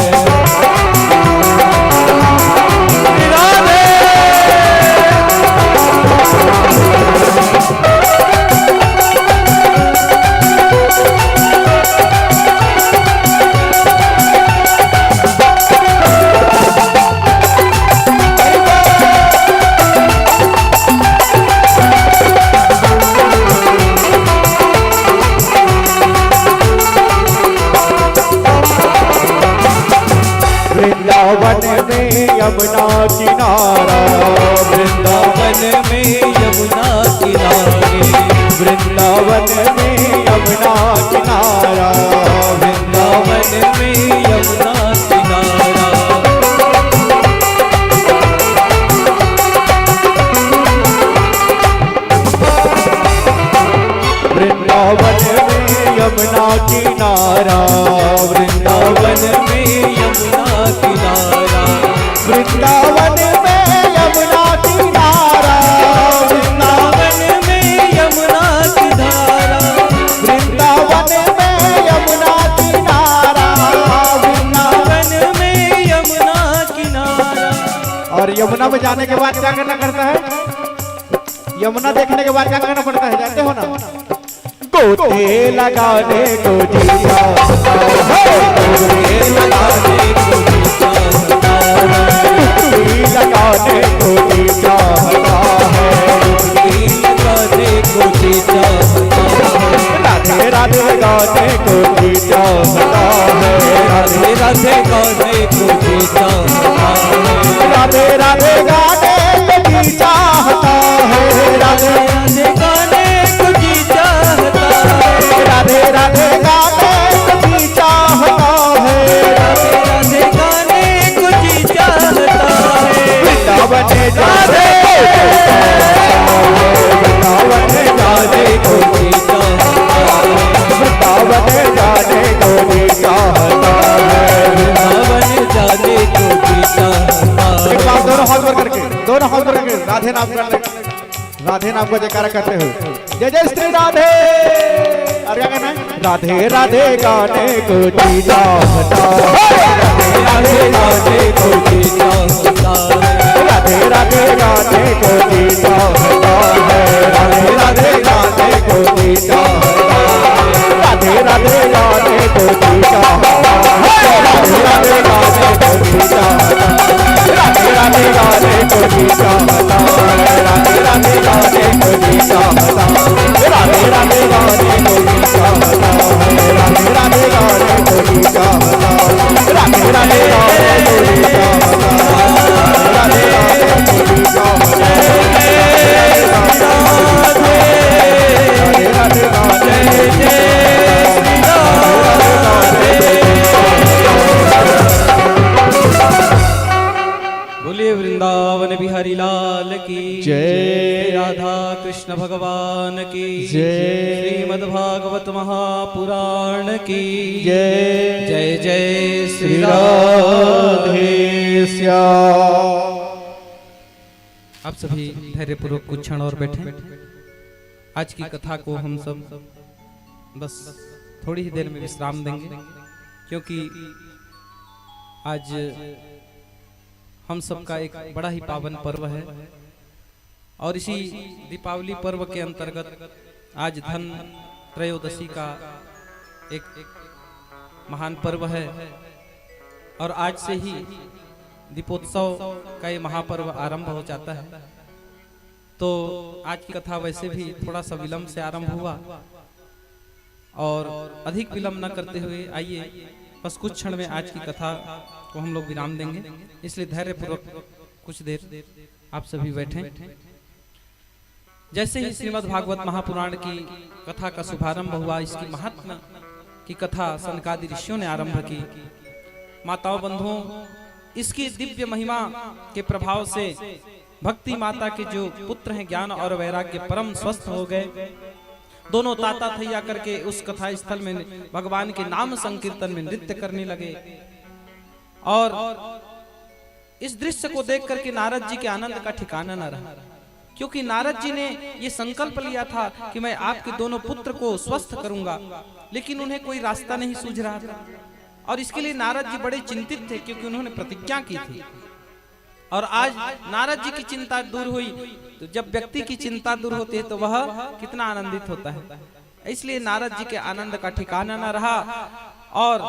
वृंदावन में यमुना किनारा, वृंदावन में यमुना किनारे, वृंदावन में यमुना किनारा, वृंदावन में यमुना किनारा, वृंदावन में यमुना किनारा, वृंदावन में यमुना किनारा, वृंदावन में यमुना किनारा, वृंदावन में यमुना किनारा, वृंदावन में यमुना किनारा, वृंदावन में यमुना किनारा। और यमुना में जाने के बाद क्या करना पड़ता है यमुना देखने के बाद क्या करना पड़ता है जानते हो ना गोते लगाने को जी चाहता है, गोते लगाने को जी चाहता है, डुबकी लगाने को जी चाहता है, डुबकी लगाने को जी चाहता है, राधे राधे गाने को जी चाहता है, राधे राधे गाने को जी चाहता है, राधे राधे गाने को जी चाहता है, राधे राधे गाने को जी चाहता है, राधे राधे गाने को जी चाहता है, राधे राधे गाने को जी चाहता है, वृंदावन नाम का राधे नाम का जयकारा करते हो। जय जय श्री राधे। और क्या कहना है? राधे राधे गाने को जी चाहता, राधे राधे गाने को जी चाहता, राधे राधे गाने को जी चाहता है, राधे राधे गाने को जी चाहता, राधे राधे गाने को जी चाहता, राधे राधे गाने को जी चाहता, राधे राधे गाने को जी चाहता, राधे राधे गाने को जी चाहता, राधे राधे गाने को जी चाहता, राधे राधे गाने को जी चाहता, राधे राधे गाने को जी चाहता, राधे राधे को जी चाहता, राधे राधे गाने बोलिए वृंदावन बिहारी लाल की जय। राधा कृष्ण भगवान की जय। श्रीमद् भागवत महापुराण की जय। जय जय श्री श्री राधे श्याम। आप सभी धैर्यपूर्वक कुछ क्षण और बैठे। आज की कथा को हम सब बस थोड़ी ही देर में विश्राम देंगे, क्योंकि आज हम सबका एक बड़ा ही पावन पर्व है और इसी दीपावली पर्व के अंतर्गत आज धन त्रयोदशी का एक महान पर्व है और आज से ही दीपोत्सव का ये महापर्व आरंभ हो जाता है। तो आज की कथा वैसे भी थोड़ा सा विलंब से आरंभ हुआ और अधिक विलंब न करते हुए आइए बस कुछ क्षण में आज की कथा को हम लोग विराम देंगे, इसलिए धैर्यपूर्वक कुछ देर आप सभी बैठें। जैसे ही श्रीमद् भागवत महापुराण की कथा का शुभारंभ हुआ, इसकी महात्मा की कथा सनकादि ऋषियों ने आरंभ की। माताओं बंधुओं, इसकी दिव्य महिमा के प्रभाव से भक्ति माता के जो पुत्र हैं ज्ञान और वैराग्य परम स्वस्थ हो गए। दोनों ताता थैया करके उस कथा स्थल में भगवान के नाम संकीर्तन में नृत्य करने लगे और इस दृश्य को देख करके नारद जी के आनंद का ठिकाना न रहा, क्योंकि नारद जी ने ये संकल्प लिया था कि मैं आपके दोनों पुत्र को स्वस्थ करूंगा, लेकिन उन्हें कोई रास्ता नहीं सूझ रहा था और इसके लिए नारद जी बड़े चिंतित थे, क्योंकि उन्होंने प्रतिज्ञा की थी। और आज नारद जी की चिंता दूर हुई, तो जब व्यक्ति की चिंता दूर होती है तो वह कितना आनंदित होता है। इसलिए नारद जी के आनंद का ठिकाना न रहा और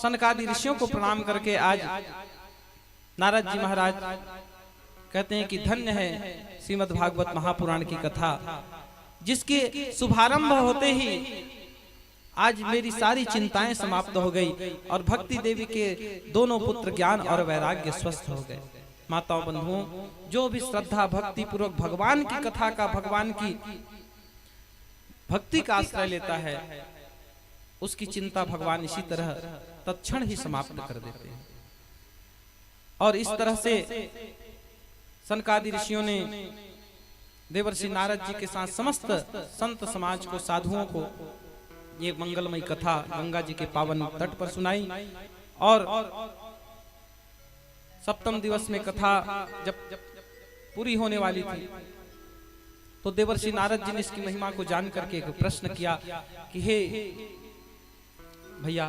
सनकादि ऋषियों को प्रणाम करके आज नारद जी महाराज कहते हैं कि धन्य है श्रीमद् भागवत महापुराण की कथा, जिसके शुभारंभ होते ही आज मेरी सारी चिंताएं समाप्त हो गई और भक्ति देवी के दोनों पुत्र ज्ञान और वैराग्य स्वस्थ हो गए। माताओं बंधुओं, जो भी श्रद्धा भक्ति पूर्वक भगवान की कथा का, भगवान की भक्ति का आश्रय लेता है, उसकी चिंता भगवान इसी तरह तत्क्षण ही समाप्त कर देते हैं। और इस तरह से सनकादि ऋषियों ने देवर्षि नारद जी के साथ समस्त संत समाज को, साधुओं को ये मंगलमयी कथा गंगा जी के पावन तट पर सुनाई। और सप्तम दिवस में कथा जब पूरी होने वाली थी तो देवर्षि नारद जी ने इसकी महिमा को जान करके एक प्रश्न किया कि हे भैया,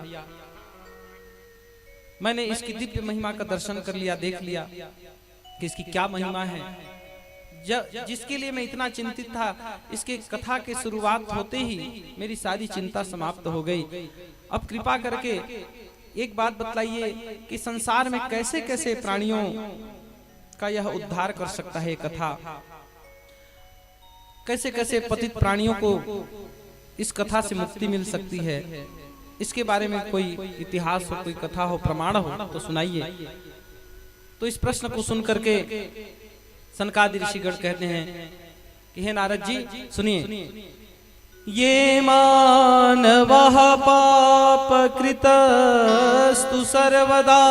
मैंने इसकी दिव्य महिमा का दर्शन कर लिया, देख लिया कि इसकी क्या महिमा है, जिसके लिए मैं इतना चिंतित था, इसके कथा के शुरुआत होते ही मेरी सारी चिंता समाप्त हो गई। अब कृपा करके एक बात बतलाइए कि संसार में कैसे कैसे प्राणियों का यह उद्धार कर सकता है कथा, कैसे कैसे पतित प्राणियों को इस कथा से मुक्ति मिल सकती है। इसके बारे में कोई इतिहास हो, कोई कथा हो, प्रमाण हो तो सुनाइए। तो इस प्रश्न को सुन करके सनकादि ऋषिगण कहते हैं कि हे नारद जी सुनिए, ये मानवः पाप कृतस्तु सर्वदा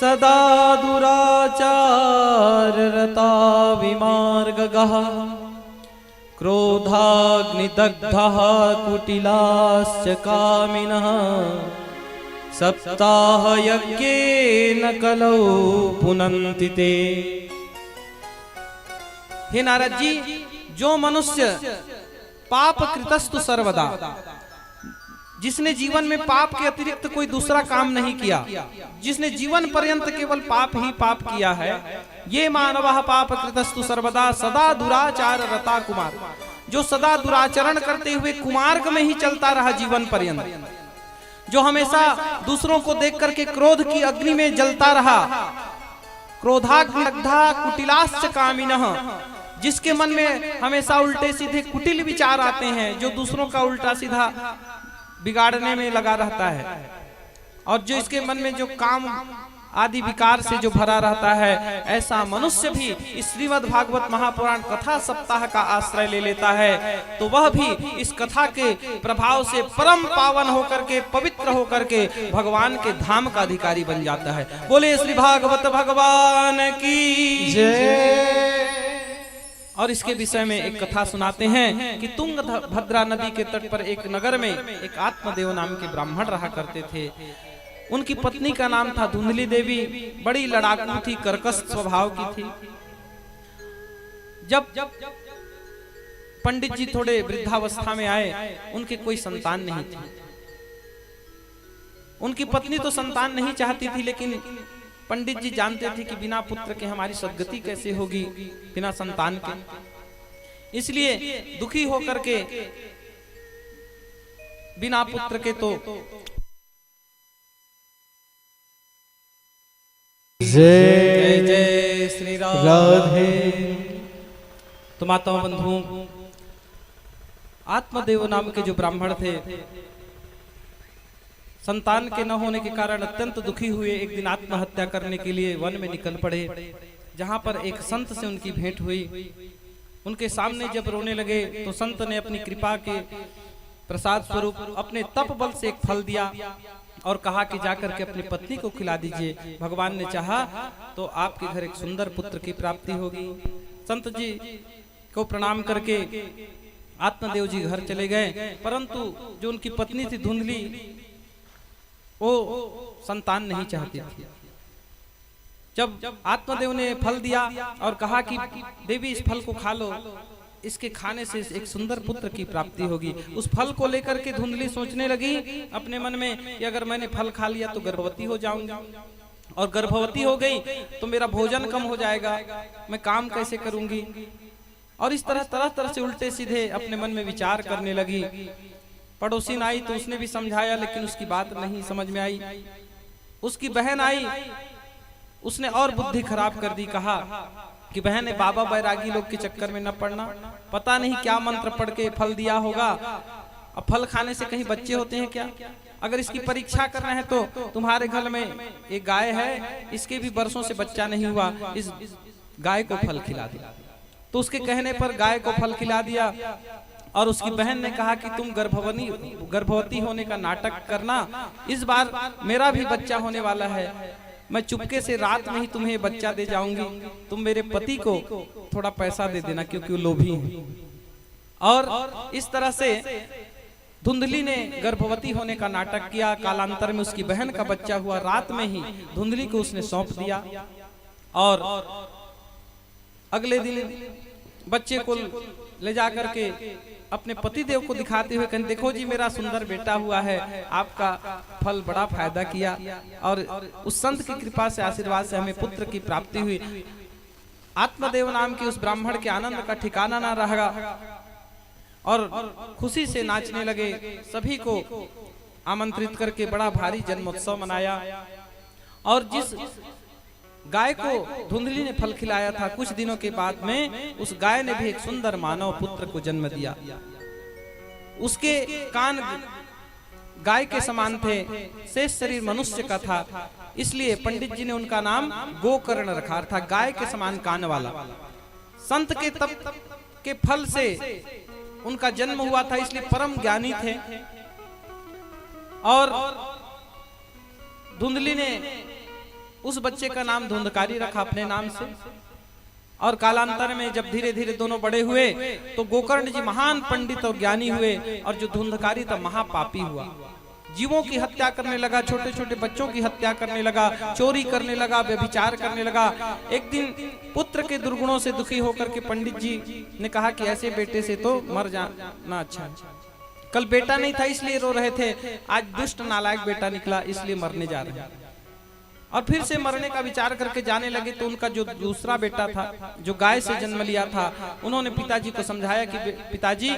सदा दुराचार रता विमार्गगः क्रोधाग्निदग्धः कुटिलाश्च कामिनः सप्ताह यज्ञेन कलौ पुनन्ति ते हे नारद जी, जो मनुष्य पाप कृतस्तु सर्वदा, जिसने जीवन में पाप के अतिरिक्त कोई दूसरा काम नहीं किया, जिसने जीवन पर्यंत केवल पाप ही पाप किया है, ये मानवः पाप कृतस्तु सर्वदा सदा दुराचार रता कुमार, जो सदा दुराचरण करते हुए कुमार्ग में ही चलता रहा जीवन पर्यंत, जो हमेशा दूसरों को देख करके क्रोध की अग्नि में जलता रहा, क्रोधाग्निदग्धा कुटिलाश्च कामिनः, जिसके मन में हमेशा उल्टे सीधे कुटिल विचार आते हैं, जो दूसरों का उल्टा सीधा बिगाड़ने में लगा रहता है, और जो इसके मन में जो काम आदि विकार से जो भरा रहता है, ऐसा मनुष्य भी इस श्रीमद् भागवत महापुराण कथा सप्ताह का आश्रय ले लेता है, तो वह भी इस कथा के प्रभाव से परम पावन होकर के, पवित्र होकर के भगवान के धाम का अधिकारी बन जाता है। बोले श्री भागवत भगवान की जय। और इसके विषय में एक कथा सुनाते हैं कि तुंगभद्रा नदी के तट पर एक नगर में एक आत्मदेव नाम के ब्राह्मण रहा करते थे। उनकी पत्नी का नाम था धुंधली देवी, बड़ी लड़ाकू थी, कर्कश स्वभाव की थी। जब पंडित जी थोड़े वृद्धावस्था में आए, उनके कोई संतान नहीं थी। उनकी पत्नी तो संतान नहीं चाहती थी, लेकिन पंडित जी जानते थे कि बिना पुत्र के हमारी सद्गति कैसे होगी, बिना संतान के। इसलिए दुखी होकर के बिना पुत्र के तो जय जय श्री राधे। तो माताओं बंधुओं, आत्मदेव नाम के जो ब्राह्मण थे, संतान के न होने के कारण अत्यंत दुखी हुए। एक दिन आत्महत्या करने के लिए वन में निकल पड़े, जहां पर एक संत से उनकी भेंट हुई। उनके सामने जब रोने लगे तो संत ने अपनी कृपा के प्रसाद स्वरूप अपने तप बल से एक फल दिया और कहा कि जाकर के अपनी पत्नी को खिला दीजिए, भगवान ने चाहा तो आपके घर एक सुंदर पुत्र की प्राप्ति होगी। संत जी को प्रणाम करके आत्मदेव जी घर चले गए, परंतु जो उनकी पत्नी थी धुंधली, वो संतान नहीं चाहती थी। जब आत्मदेव ने फल दिया और कहा कि देवी इस फल को खा लो, इसके खाने से एक सुंदर पुत्र की प्राप्ति होगी, उस फल को लेकर के धुंधली सोचने लगी अपने मन में कि अगर मैंने फल खा लिया तो गर्भवती हो जाऊंगी, और गर्भवती हो गई तो मेरा भोजन कम हो जाएगा, मैं काम कैसे करूंगी। और इस तरह तरह से उल्टे सीधे अपने मन में विचार करने लगी। पड़ोसी आई तो उसने भी समझाया, लेकिन उसकी बात नहीं समझ में आई। उसकी बहन आई, उसने और बुद्धि खराब कर दी, कहा कि बहन बाबा बैरागी लोग के चक्कर में न पड़ना, पता नहीं क्या मंत्र पढ़ के फल दिया होगा, अब फल खाने से कहीं बच्चे होते हैं क्या, अगर इसकी परीक्षा करना है तो तुम्हारे घर में एक गाय है, इसके भी वर्षों से बच्चा नहीं हुआ, इस गाय को फल खिला दिया। तो उसके कहने पर गाय को फल खिला दिया, और उसकी बहन ने कहा कि तुम गर्भवती होने का नाटक करना, इस बार मेरा भी बच्चा होने वाला है, मैं चुपके से रात में ही तुम्हें बच्चा दे जाऊंगी, तुम मेरे पति को थोड़ा पैसा दे देना क्योंकि वो लोभी है। और इस तरह से धुंधली ने गर्भवती होने का नाटक किया। कालांतर में उसकी बहन का बच्चा हुआ, रात में ही धुंधली को उसने सौंप दिया, और अगले दिन बच्चे को ले जाकर के अपने पति देव को दिखाते हुए कहते, देखो जी मेरा सुंदर बेटा हुआ है, आपका फल बड़ा फायदा किया, और उस संत की कृपा से, आशीर्वाद से हमें पुत्र की प्राप्ति हुई। आत्मदेव नाम के उस ब्राह्मण के आनंद का ठिकाना ना रहा, और खुशी से नाचने लगे। सभी को आमंत्रित करके बड़ा भारी जन्मोत्सव मनाया, और जिस गाय को धुंधली ने फल खिलाया था, कुछ दिनों के बाद में उस गाय ने भी एक सुंदर मानव पुत्र को जन्म दिया। उसके कान गाय के समान थे, शेष शरीर मनुष्य का था, इसलिए पंडित जी ने उनका नाम गोकर्ण रखा था, गाय के समान कान वाला। संत के तप के फल से उनका जन्म हुआ था, इसलिए परम ज्ञानी थे। और धुंधली ने उस बच्चे का नाम धुंधकारी रखा अपने नाम से। और कालांतर में जब धीरे धीरे दोनों बड़े हुए तो गोकर्ण जी महान पंडित और ज्ञानी हुए, और जो धुंधकारी था महापापी हुआ। जीवों की हत्या करने लगा, छोटे छोटे बच्चों की हत्या करने लगा, चोरी करने लगा, व्यभिचार करने लगा। एक दिन पुत्र के दुर्गुणों से दुखी होकर के पंडित जी ने कहा कि ऐसे बेटे से तो मर जाना अच्छा है। कल बेटा नहीं था इसलिए रो रहे थे, आज दुष्ट नालायक बेटा निकला इसलिए मरने जा रहे हैं। और फिर से मरने का विचार करके जाने लगे तो उनका जो दूसरा बेटा था, जो गाय से जन्म लिया था, उन्होंने पिताजी को समझाया कि पिताजी,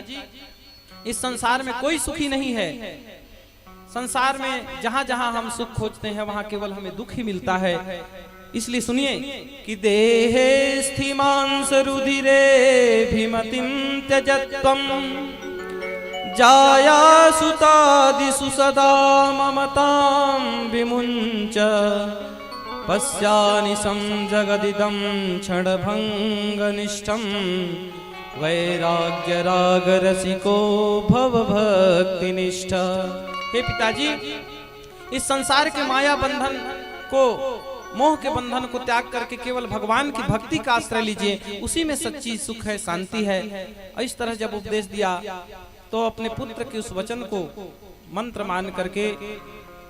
इस संसार में कोई सुखी नहीं है। संसार में जहां जहां हम सुख खोजते हैं वहां केवल हमें दुख ही मिलता है। इसलिए सुनिए कि देहे स्थिमांस रुधिरे भीमतिम त्यजत्वम जाया सुतादिषु सदा ममतां विमुञ्च पश्यानिशं जगदिदं क्षणभङ्गनिष्ठं वैराग्य राग रसिको भव भक्तिनिष्ठ। हे पिताजी, इस संसार के माया बंधन को, मोह के बंधन को त्याग करके केवल भगवान की भक्ति का आश्रय लीजिए, उसी में सच्ची सुख है, शांति है। और इस तरह जब उपदेश दिया तो अपने पुत्र के उस वचन को मंत्र मान करके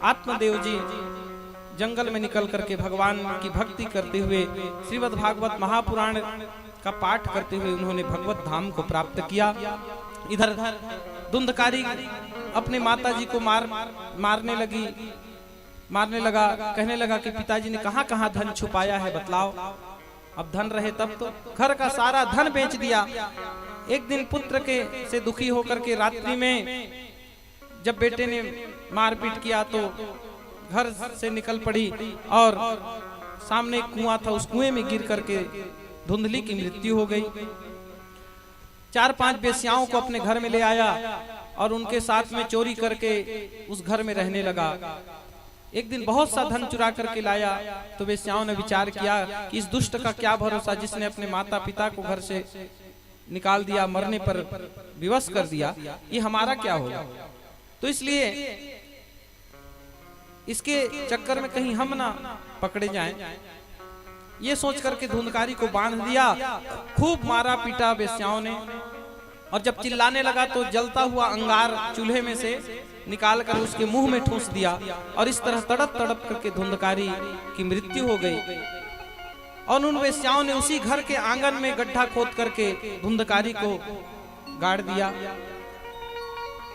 आत्मदेव जी जंगल में निकल करके भगवान की भक्ति करते हुए श्रीमद् भागवत महापुराण का पाठ करते हुए उन्होंने भगवत धाम को प्राप्त किया। इधर धुंधकारी अपने माताजी को मारने लगा, कहने लगा कि पिताजी ने कहां कहां धन छुपाया है बतलाओ। अब धन रहे तब तो घर का सारा धन बेच दिया। एक दिन पुत्र के से दुखी होकर के रात्रि में जब बेटे ने मारपीट किया तो घर से निकल पड़ी और सामने एक कुआं था, उस कुएं में गिर करके धुंधली की मृत्यु हो गई। 4-5 बेश्याओं को अपने घर में ले आया और उनके साथ में चोरी करके उस घर में रहने लगा। एक दिन बहुत सा धन चुरा करके लाया तो बेश्याओं ने विचार किया कि इस दुष्ट का क्या भरोसा, जिसने अपने माता पिता को घर से निकाल दिया, मरने पर विवश कर दिया, ये हमारा क्या होगा। तो इसलिए इसके चक्कर में कहीं हम ना पकड़े जाएं, ये सोच करके धुंधकारी को बांध दिया। खूब मारा पीटा बेश्याओं ने, और जब चिल्लाने लगा तो जलता हुआ अंगार चूल्हे में से निकाल कर उसके मुंह में ठूंस दिया और इस तरह तड़प तड़प करके धुंधकारी की मृत्यु हो गई। और उन वेश्याओं ने उसी घर के आंगन में गड्ढा खोद करके धुंधकारी को गाड़ दिया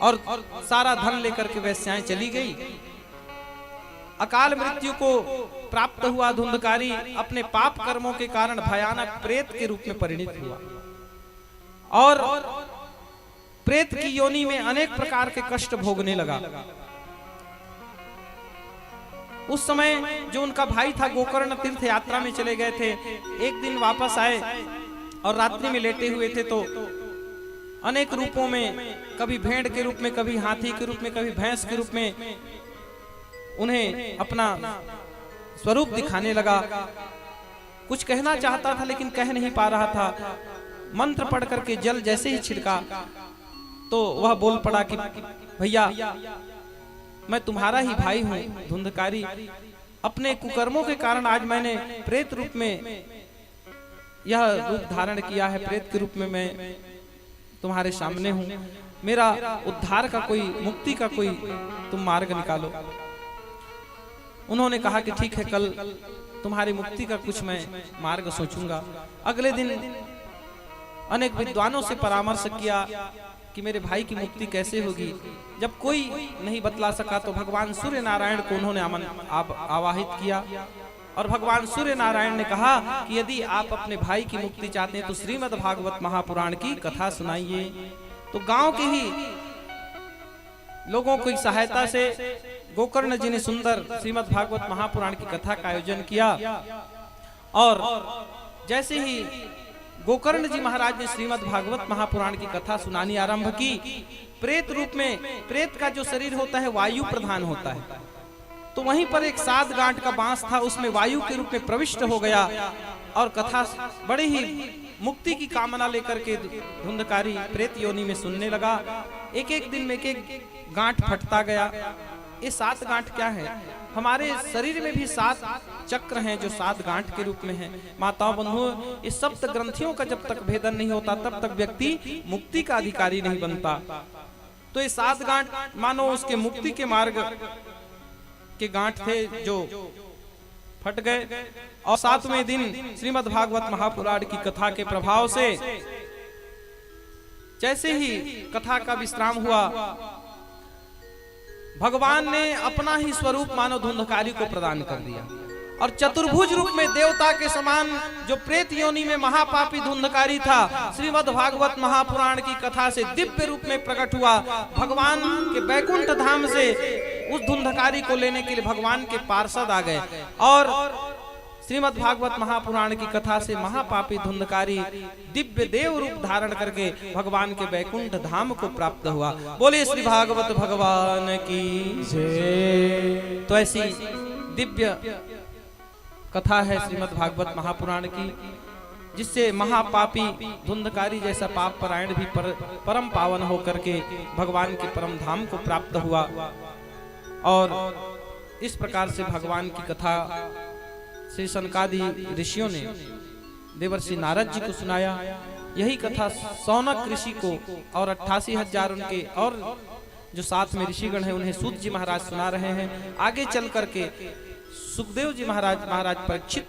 और सारा धन लेकर के वेश्याएं चली गई। अकाल मृत्यु को प्राप्त हुआ धुंधकारी अपने पाप कर्मों के कारण भयानक प्रेत के रूप में परिणित हुआ और प्रेत की योनि में अनेक प्रकार के कष्ट भोगने लगा। उस समय जो उनका भाई था गोकर्ण तीर्थ यात्रा में चले गए थे, एक दिन वापस आए और रात्रि में लेटे हुए थे तो अनेक रूपों में, कभी भेड़ के रूप में, कभी हाथी के रूप में, कभी भैंस के रूप में उन्हें अपना स्वरूप दिखाने लगा। कुछ कहना चाहता था लेकिन कह नहीं पा रहा था। मंत्र पढ़ करके जल जैसे ही छिड़का तो वह बोल पड़ा कि भैया, मैं तुम्हारा ही भाई हूं धुंधकारी। अपने कुकर्मों के कारण आज मैंने प्रेत रूप में यह रूप धारण किया है, प्रेत के रूप में मैं तुम्हारे सामने हूं। मेरा उद्धार का कोई, मुक्ति का कोई तुम मार्ग निकालो। उन्होंने कहा कि ठीक है, कल तुम्हारी मुक्ति का कुछ मैं मार्ग सोचूंगा। अगले दिन अनेक विद्वानों से परामर्श किया कि मेरे भाई की मुक्ति कैसे होगी। जब कोई नहीं बतला सका तो भगवान सूर्य नारायण को उन्होंने आवाहित किया और भगवान सूर्य नारायण ने कहा कि यदि आप अपने भाई की मुक्ति चाहते हैं तो श्रीमद् भागवत महापुराण की कथा सुनाइए। तो गांव के ही लोगों की सहायता से गोकर्ण जी ने सुंदर श्रीमद् भागवत महापुराण की कथा का आयोजन किया और जैसे ही गोकर्ण जी महाराज ने श्रीमद् भागवत महापुराण की कथा सुनानी आरंभ की, प्रेत रूप में, प्रेत का जो शरीर होता है वायु प्रधान होता है, तो वहीं पर एक 7 गांठ का बांस था, उसमें वायु के रूप में प्रविष्ट हो गया और कथा बड़े ही मुक्ति की कामना लेकर के धुंधकारी प्रेत योनि में सुनने लगा। एक एक दिन में एक एक गांठ फटता गया। ये 7 गांठ क्या है? हमारे शरीर में भी 7 चक्र हैं जो 7 गांठ के रूप में हैं। माताओं बंधुओं, इस सप्त ग्रंथियों का जब तक भेदन नहीं होता तब तक व्यक्ति मुक्ति का अधिकारी नहीं बनता। तो ये 7 गांठ मानो उसके मुक्ति के मार्ग के गांठ थे जो फट गए। और 7वें दिन श्रीमद् भागवत महापुराण की कथा के प्रभाव से जैसे ही कथा का विश्राम हुआ, भगवान ने अपना ही स्वरूप मानव धुंधकारी को प्रदान कर दिया और चतुर्भुज रूप में देवता के समान जो प्रेत योनि में महापापी धुंधकारी था, श्रीमद् भागवत महापुराण की कथा से दिव्य रूप में प्रकट हुआ। भगवान के बैकुंठ धाम से उस धुंधकारी को लेने के लिए भगवान के पार्षद आ गए और श्रीमद् भागवत महापुराण की कथा से महापापी धुंधकारी दिव्य देव रूप धारण करके भगवान के बैकुंठ धाम को प्राप्त हुआ। बोले श्री भागवत भगवान की जय। तो ऐसी दिव्य कथा है श्रीमद् भागवत महापुराण की, जिससे महापापी धुंधकारी जैसा पाप परायण भी परम पावन होकर के भगवान के परम धाम को प्राप्त हुआ। और इस प्रकार से भगवान की कथा श्री सनकादि ऋषियों ने देवर्षि नारद जी को सुनाया। यही कथा सौनक ऋषि को और 88,000 उनके और जो साथ में ऋषिगण हैं उन्हें सूत जी महाराज सुना रहे हैं। आगे चल करके सुखदेव जी महाराज परीक्षित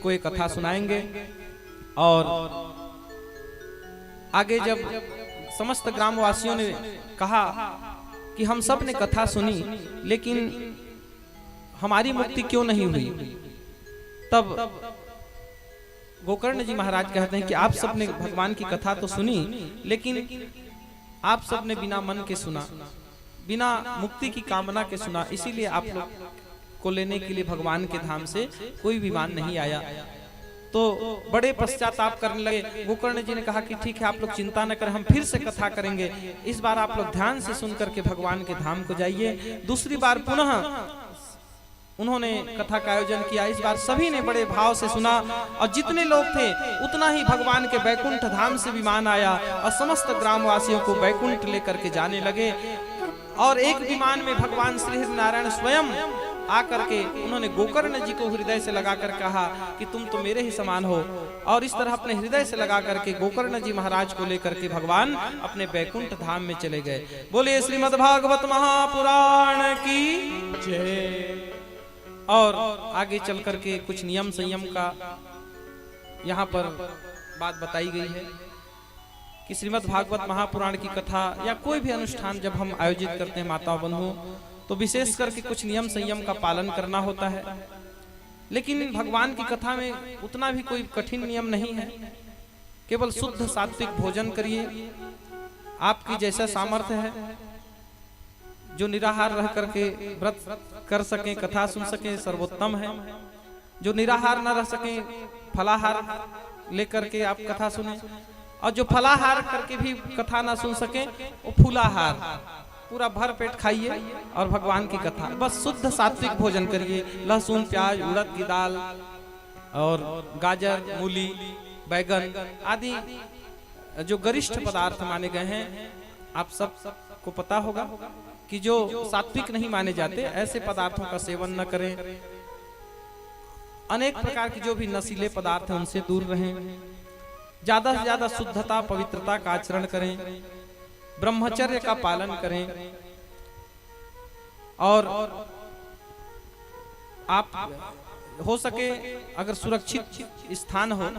को एक कथा सुनाएंगे। और आगे जब समस्त ग्रामवासियों ने कहा कि हम सब ने कथा सुनी लेकिन हमारी मुक्ति क्यों नहीं हुई, तब गोकर्ण जी महाराज कहते हैं कि आप सब ने भगवान की कथा तो सुनी लेकिन आप सब ने बिना मन के सुना, बिना मुक्ति की कामना के सुना, इसीलिए आप लोग को लेने के लिए भगवान के धाम से कोई विमान नहीं आया। तो बड़े पश्चाताप करने लगे। गोकर्ण जी ने कहा कि ठीक है, आप लोग चिंता न करें, हम फिर से कथा करेंगे। इस बार आप लोग ध्यान से सुन करके भगवान के धाम को जाइए। दूसरी बार पुनः उन्होंने कथा का आयोजन किया। इस बार सभी ने बड़े भाव से सुना और जितने लोग थे उतना ही भगवान के बैकुंठ धाम से विमान आया और समस्त ग्रामवासियों को बैकुंठ लेकर के जाने लगे। और एक विमान में भगवान श्री नारायण स्वयं आकर के उन्होंने गोकर्ण जी को हृदय से लगाकर कहा कि तुम तो मेरे ही समान हो। और इस तरह अपने हृदय से लगा करके गोकर्ण जी महाराज को लेकर के भगवान अपने बैकुंठ धाम में चले गए। बोले श्रीमद् भागवत महापुराण की जय। और आगे चल करके कुछ नियम संयम का यहाँ पर बात बताई गई है कि श्रीमद् भागवत महापुराण की कथा या कोई भी अनुष्ठान जब हम आयोजित करते हैं माताओं बंधुओं, तो विशेष करके कुछ नियम संयम का पालन करना होता है। लेकिन भगवान की कथा में उतना भी कोई कठिन नियम नहीं है। केवल शुद्ध सात्विक भोजन करिए, आपकी जैसा सामर्थ्य है, जो निराहार रह करके व्रत कर सकें, कथा सुन सकें, सर्वोत्तम है। जो निराहार न रह सकें, फलाहार लेकर के आप कथा सुने, और जो फलाहार करके भी कथा ना सुन सकें वो फूलाहार, पूरा भर पेट खाइए और भगवान की कथा, बस शुद्ध सात्विक भोजन करिए। लहसुन, प्याज, उड़द की दाल और गाजर, मूली, बैगन आदि जो गरिष्ठ पदार्थ माने गए हैं, आप सब को पता होगा कि जो सात्विक नहीं माने जाते ऐसे पदार्थों का सेवन न करें। अनेक प्रकार के जो भी नशीले पदार्थ हैं उनसे दूर रहें। ज्यादा से ज्यादा शुद्धता पवित्रता का आचरण करें, ब्रह्मचर्य का पालन करें। और आप हो सके अगर सुरक्षित स्थान हो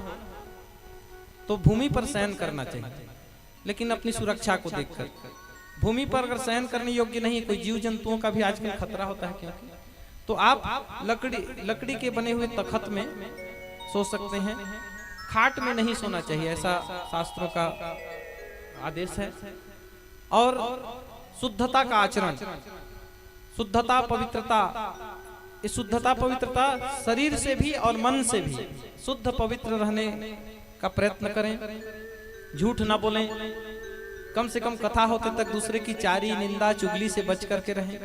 तो भूमि पर शयन करना चाहिए, लेकिन अपनी सुरक्षा को देखकर। भूमि पर अगर शयन करने योग्य नहीं है, कोई जीव जंतुओं का भी आजकल खतरा होता है क्योंकि, तो आप लकड़ी के बने हुए तखत में सो सकते हैं। खाट में नहीं सोना चाहिए, ऐसा शास्त्रों का आदेश है। और शुद्धता का आचरण, शुद्धता पवित्रता, इस शुद्धता पवित्रता शरीर से भी और मन से भी शुद्ध पवित्र रहने का प्रयत्न करें। झूठ ना बोलें, कम से कम कथा होते तक दूसरे की चारी, निंदा, चुगली से बच करके रहें।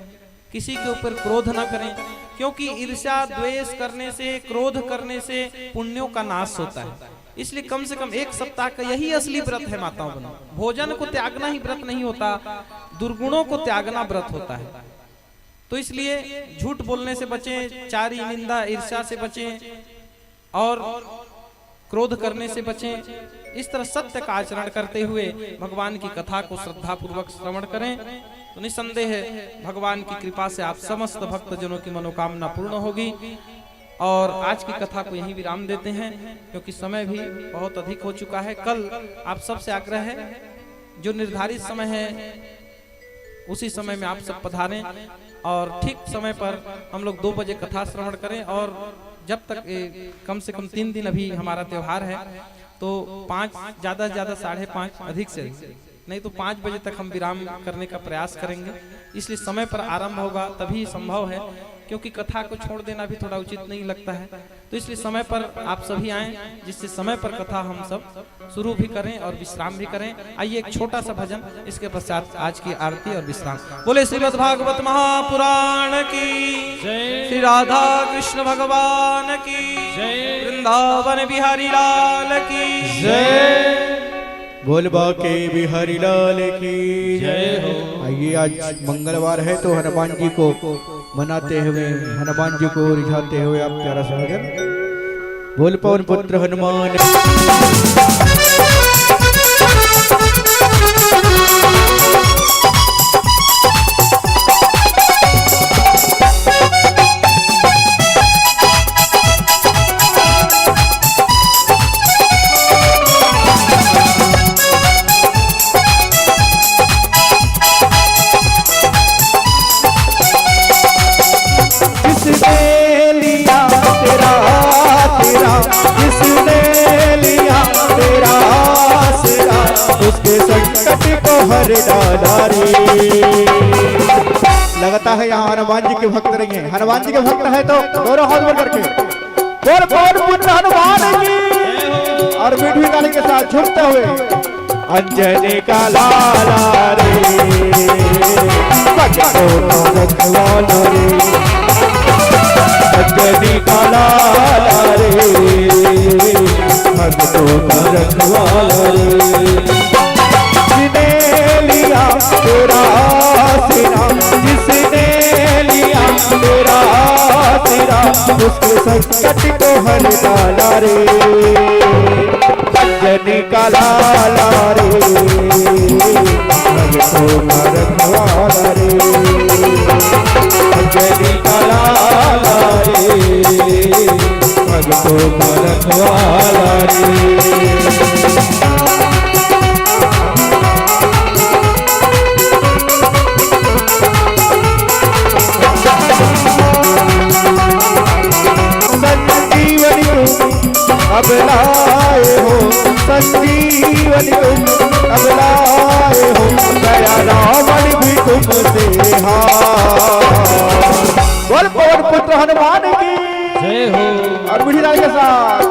किसी के ऊपर क्रोध ना करें, क्योंकि ईर्ष्या द्वेष करने से, क्रोध करने से पुण्यों का नाश होता है। इसलिए कम से कम एक सप्ताह का यही असली व्रत है माताओं बहनों। भोजन को त्यागना ही व्रत नहीं होता, दुर्गुणों को त्यागना व्रत होता है। तो इसलिए झूठ बोलने से बचें, चारी, निंदा, ईर्ष्या से बचें। और क्रोध करने से बचें, इस तरह सत्य का आचरण करते हुए भगवान की कथा को श्रद्धा पूर्वक श्रवण करें तो निसंदेह भगवान की कृपा से आप समस्त भक्तजनों की मनोकामना पूर्ण होगी। और आज की कथा को यहीं विराम देते हैं क्योंकि समय भी बहुत अधिक हो चुका है। कल आप सबसे आग्रह है जो निर्धारित समय है उसी समय में आप सब पधारें और ठीक समय पर हम लोग 2 बजे कथा श्रवण करें। और जब तक कम से कम 3 दिन अभी हमारा त्योहार है तो 5 ज्यादा से ज्यादा 5:30 अधिक से नहीं तो 5 बजे तक हम विराम करने का प्रयास करेंगे। इसलिए समय पर आरंभ होगा तभी संभव है क्योंकि कथा को छोड़ देना भी थोड़ा उचित नहीं लगता है। तो इसलिए समय पर आप सभी आएं जिससे समय पर कथा हम सब शुरू भी करें और विश्राम भी करें। आइए एक छोटा सा भजन, इसके पश्चात आज की आरती और विश्राम। बोले श्रीमद् भागवत महापुराण की जय, श्री राधा कृष्ण भगवान की जय, वृंदावन बिहारी लाल की जय, बोलबा के बिहारी लाल की जय हो। आइए आज मंगलवार है तो हनुमान जी को मनाते हुए, हनुमान जी को रिझाते हुए आप प्यारा सा भजन। बोल पवन पुत्र हनुमान हर डाला रे। लगता है यहाँ हनुमान जी के भक्त नहीं है। हनुमान जी के भक्त है तो दोनों हाथ जोड़ करके बोल पवन पुत्र हनुमान जी और मीठी ताली के साथ झूमते हुए अंजनी का लाला रे, रखवाला रे, अंजनी का लाला रे, भक्तों का रखवाला रे। तेरा तेरा जिसने लिया तेरा तेरा उसके संकट को हर डाला रे, अंजनी का लाला रे, भक्तों का रखवाला रे, अंजनी का लाला रे, भक्तों का रखवाला रे। अब लाए हो संजीवनी तुम, अब लाए हो दया रावण भी तुमसे हार। बोल पवन पुत्र हनुमान की जय हो। और मीठी ताली के साथ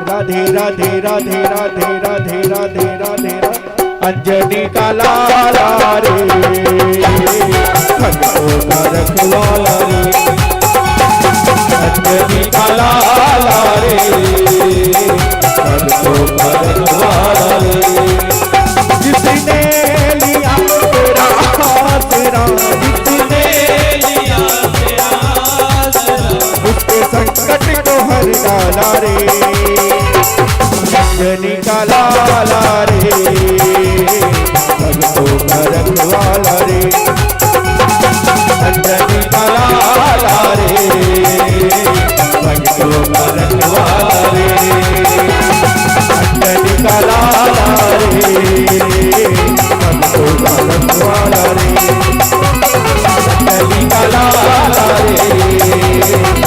राधे राधे राधे राधे राधे राधे राधे अंजनी का लाला रे, भक्तों का रखवाला रे, अंजनी का लाला रे, भक्तों का रखवाला रे। जिसने लिया तेरा तेरा, जिसने लिया तेरा उसके संकट को हर डाला रे, अंजनी का लाला रे, भक्तों का रखवाला रे, अंजनी का लाला रे, भक्तों का रखवाला रे, अंजनी का लाला रे, भक्तों का रखवाला रे, अंजनी का लाला रे,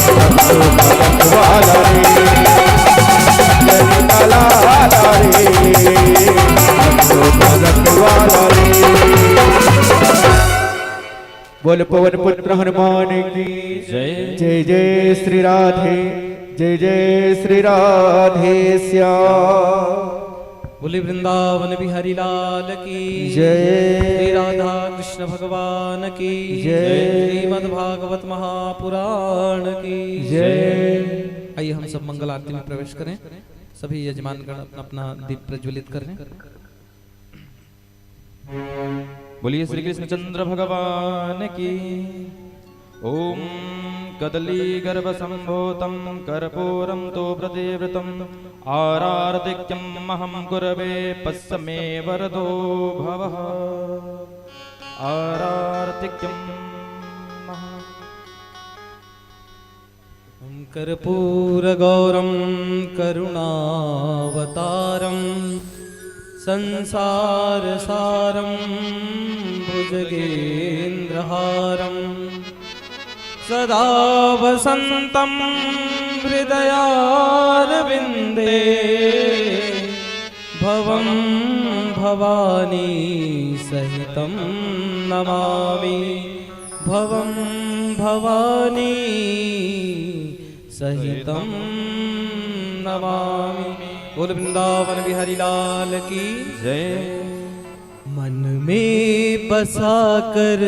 भक्तों का रखवाला रे, अंजनी का लाला रे, भक्तों का रखवाला रे। बोल पवन पुत्र हनुमान की जय, जय जय श्री राधे, जय जय श्री राधे श्याम। बोले वृंदावन बिहारी लाल की जय, श्री राधा कृष्ण भगवान की जय, श्रीमद् भागवत महापुराण की जय। आइए हम सब मंगल आरती में प्रवेश करें। सभी यजमानगण अपना अपना दीप प्रज्वलित कर लें। बोलिए श्री कृष्णचंद्र भगवान की। ओम कदलीगर्भसम्भूतं कर्पूरं तु प्रतिवृतम् आरार्तिक्यम् महं गुरवे पश्य मे वरदो भवः आरार्तिक्यम् कर्पूरगौरं करुणावतारं संसारसारं भुजगेन्द्रहारं सदा वसन्तं हृदयारविन्दे भवं भवानी सहितं नमामि भवं भवानी सहितं नमामि। बोल वृंदावन बिहारी लाल की जय। मन में बसा कर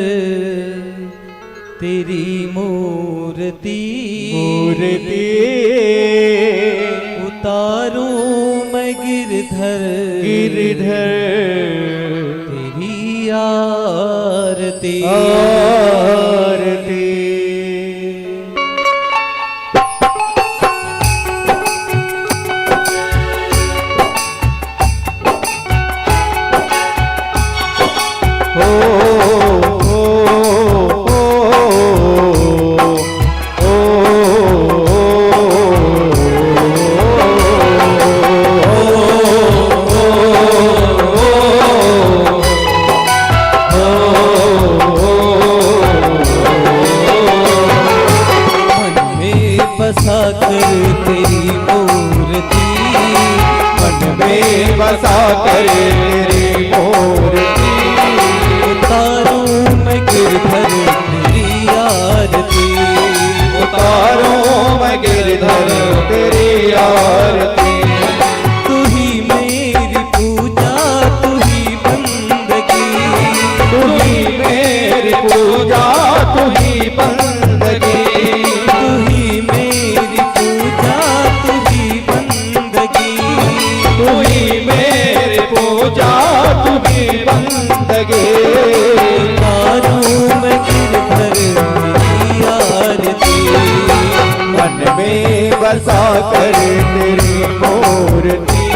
तेरी मूर्ति उतारूं मैं गिरधर तेरी आरती बसा कर तेरी मूर्ति मन में बसा कर तेरी मूर्ति उतारूं मैं गिरधर तेरी आरती उतारूं मैं गिरधर तेरी आरती तू ही मेरी पूजा तू ही बंदगी तू ही मेरी पूजा तू ही बंदगी तू ही मेरी पूजा तू ही बंदगी उतारूं मैं गिरधर तेरी आरती मन में बसा कर तेरी मूर्ति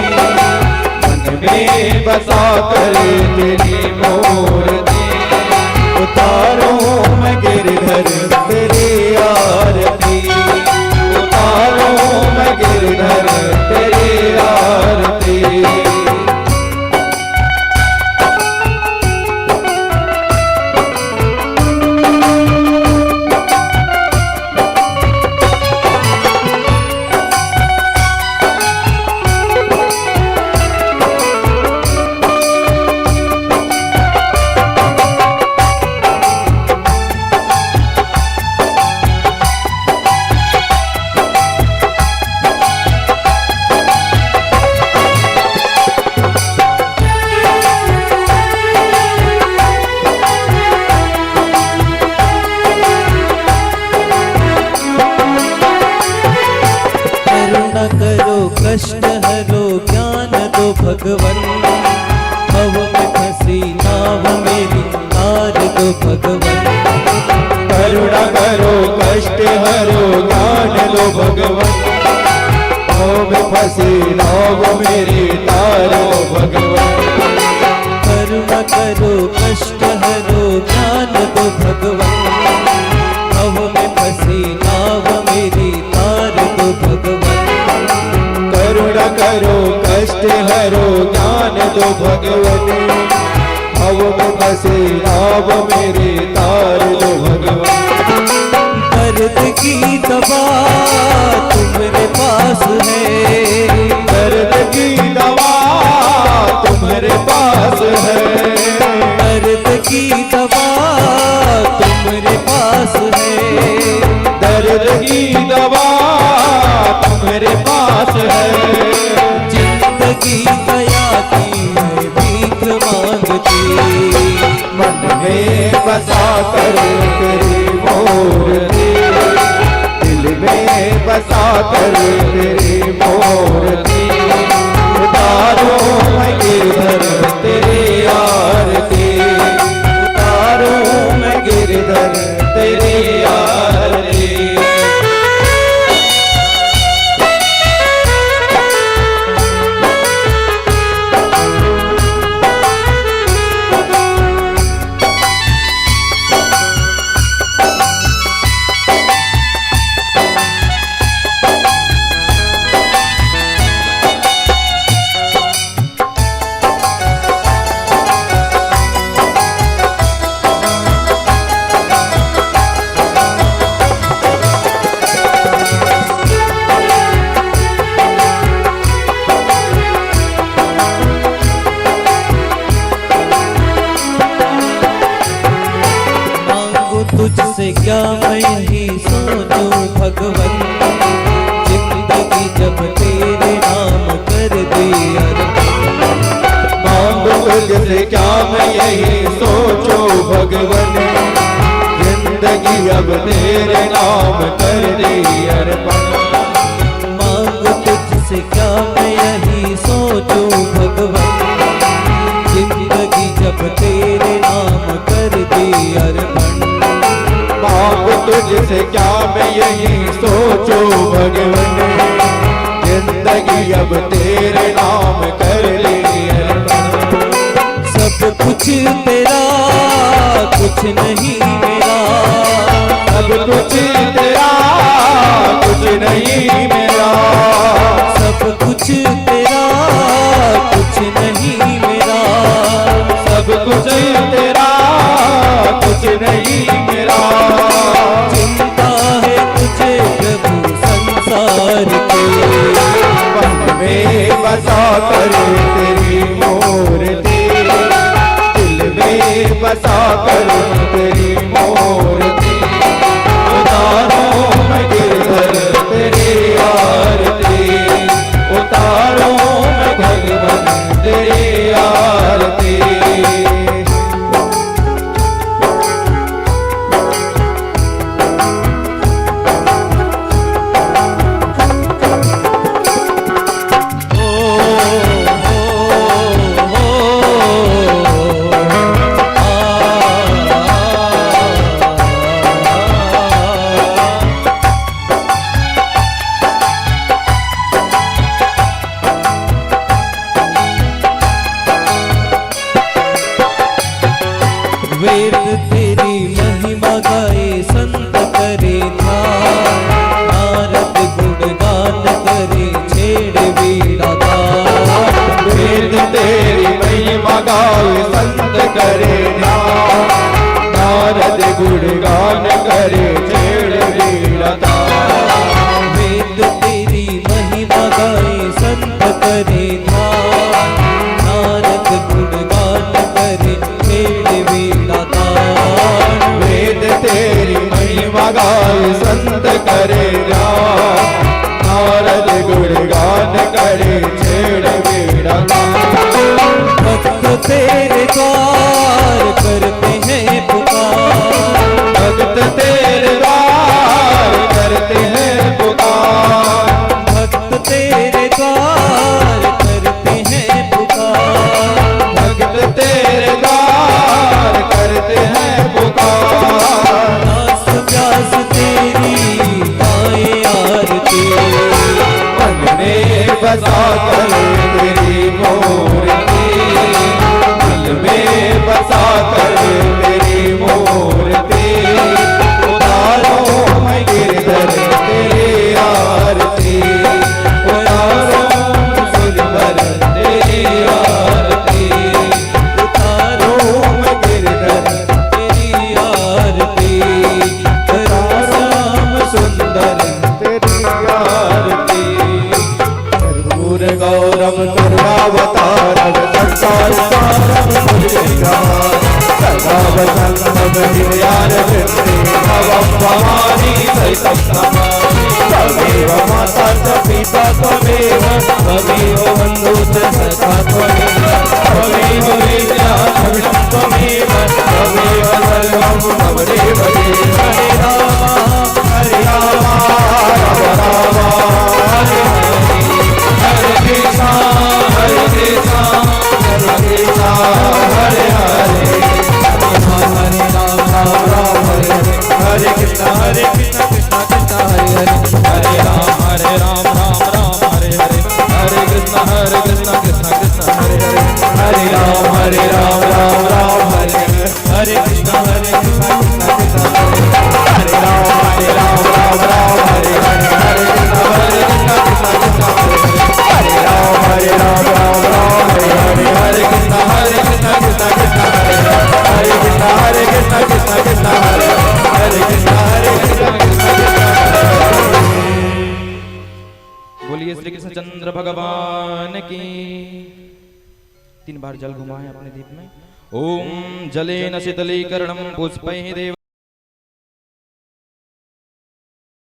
मन में बसा कर तेरी मूर्ति उतारूं मैं गिरधर तेरी आरती उतारूं मैं गिरधर तेरी आरती कष्ट हरो ज्ञान दो भगवन भव में फंसी नाव मेरी तार दो भगवन करुणा करो कष्ट हरो ज्ञान दो भगवन भव में फंसी नाव मेरी तारो भगवन करुणा करो कष्ट हरो ज्ञान दो भगवन भव में फंसी नाव मेरी तार दो भगवन करुणा करो कष्ट हरो ज्ञान दो भगवन भव में फंसी नाव मेरी तार दो भगवन दर्द की दवा तुम्हारे पास है दर्द की दवा तुम्हारे पास है दर्द की दवा तुम्हारे पास है दर्द की दवा तुम्हारे पास है जिंदगी दया की है भीख मांगती मन में बसा कर तेरी मूर्ति दिल में बसा कर तेरी मूर्ति उतारूं मैं गिरधर तेरी आरती उतारूं मैं गिरधर तेरी आरती यही सोचूं भगवन, जिंदगी जब तेरे नाम कर दी अर्पण। मांगू तुझसे क्या मैं यही सोचूं भगवन, जिंदगी अब तेरे नाम कर दी अर्पण। मांगू तुझसे क्या मैं यही सोचूं भगवन, जिंदगी जब तेरे नाम कर दी अर्पण। मांगू तुझसे क्या मैं यही सोचूं भगवन, जिंदगी अब तेरे नाम कर दी अर्पण। सब कुछ तेरा कुछ नहीं मेरा, सब कुछ तेरा कुछ नहीं मेरा, सब कुछ तेरा कुछ नहीं मेरा, सब कुछ तेरा कुछ नहीं मेरा। चिंता है तुझे प्रभु संसार की, मन में बसा कर तेरी मूर्ति, दिल में बसा कर तेरी मूर्ति। उतारो मैं गिरधर तेरी आरती, उतारो मैं भगवन तेरी आरती। वेद तेरी महिमा गाए संत करे ध्यान, नारद गुणगान करे छेड़ वीणा गान। वेद तेरी महिमा गाए संत करे ध्यान, नारद गुणगान करे छेड़ वीणा गान। वेद तेरी महिमा गाए संत करे ध्यान, नारद गुणगान करे छेड़ वीणा गान। वेद तेरी महिमा गाए संत करे ध्यान, नारद गुणगान करे छेड़ वीणा गान। भक्त तेरे द्वार करते हैं पुकार, भक्त तेरे द्वार करते हैं पुकार, भक्त तेरे द्वार करते हैं पुकार। भक्त तेरे द्वार करते हैं पुकार। दास व्यास तेरी गाए आरती, मन में बसा कर तेरी मूर्ति, दिल में बसा कर तेरी मूर्ति। उतारो मैं गिरधर तेरी आरती, उतारो सुंदर तेरी आरती। उतारो मैं गिरधर तेरी आरती, करो श्याम सुंदर तेरी आरती। कर्पूर गौरम करुणावतारम संसार सारम भुजगेन्द्रहार, सदा वसंतम हृदयार वृत्ति भवं भवानी सहितं नमामि। त्वमेव माता च पिता त्वमेव, त्वमेव बन्धु च सखा त्वमेव, त्वमेव विद्या द्रविणं त्वमेव, त्वमेव सर्वं मम देव देव। हरे राम राम राम हरे हरे, हरे कृष्णा हरे कृष्णा कृष्णा हरे हरे, हरे राम राम हरे हरे, हरे कृष्णा कृष्णा कृष्णा हरे हरे, हरे राम राम राम हरे हरे, हरे कृष्णा कृष्णा कृष्णा हरे हरे, हरे राम राम राम हरे हरे, हरे कृष्णा कृष्णा कृष्णा हरे हरे, हरे राम राम हरे हरे, हरे कृष्णा कृष्णा कृष्णा हरे हरे, हरे राम राम हरे हरे, हरे कृष्णा कृष्णा कृष्णा हरे हरे, हरे कृष्णा कृष्णा हरे हरे, हरे कृष्णा कृष्णा बोलिए श्री कृष्ण चंद्र भगवान की। 3 बार जल घुमाएं अपने दीप में। ओम जलेन शीतलीकरणं पुष्पैः देव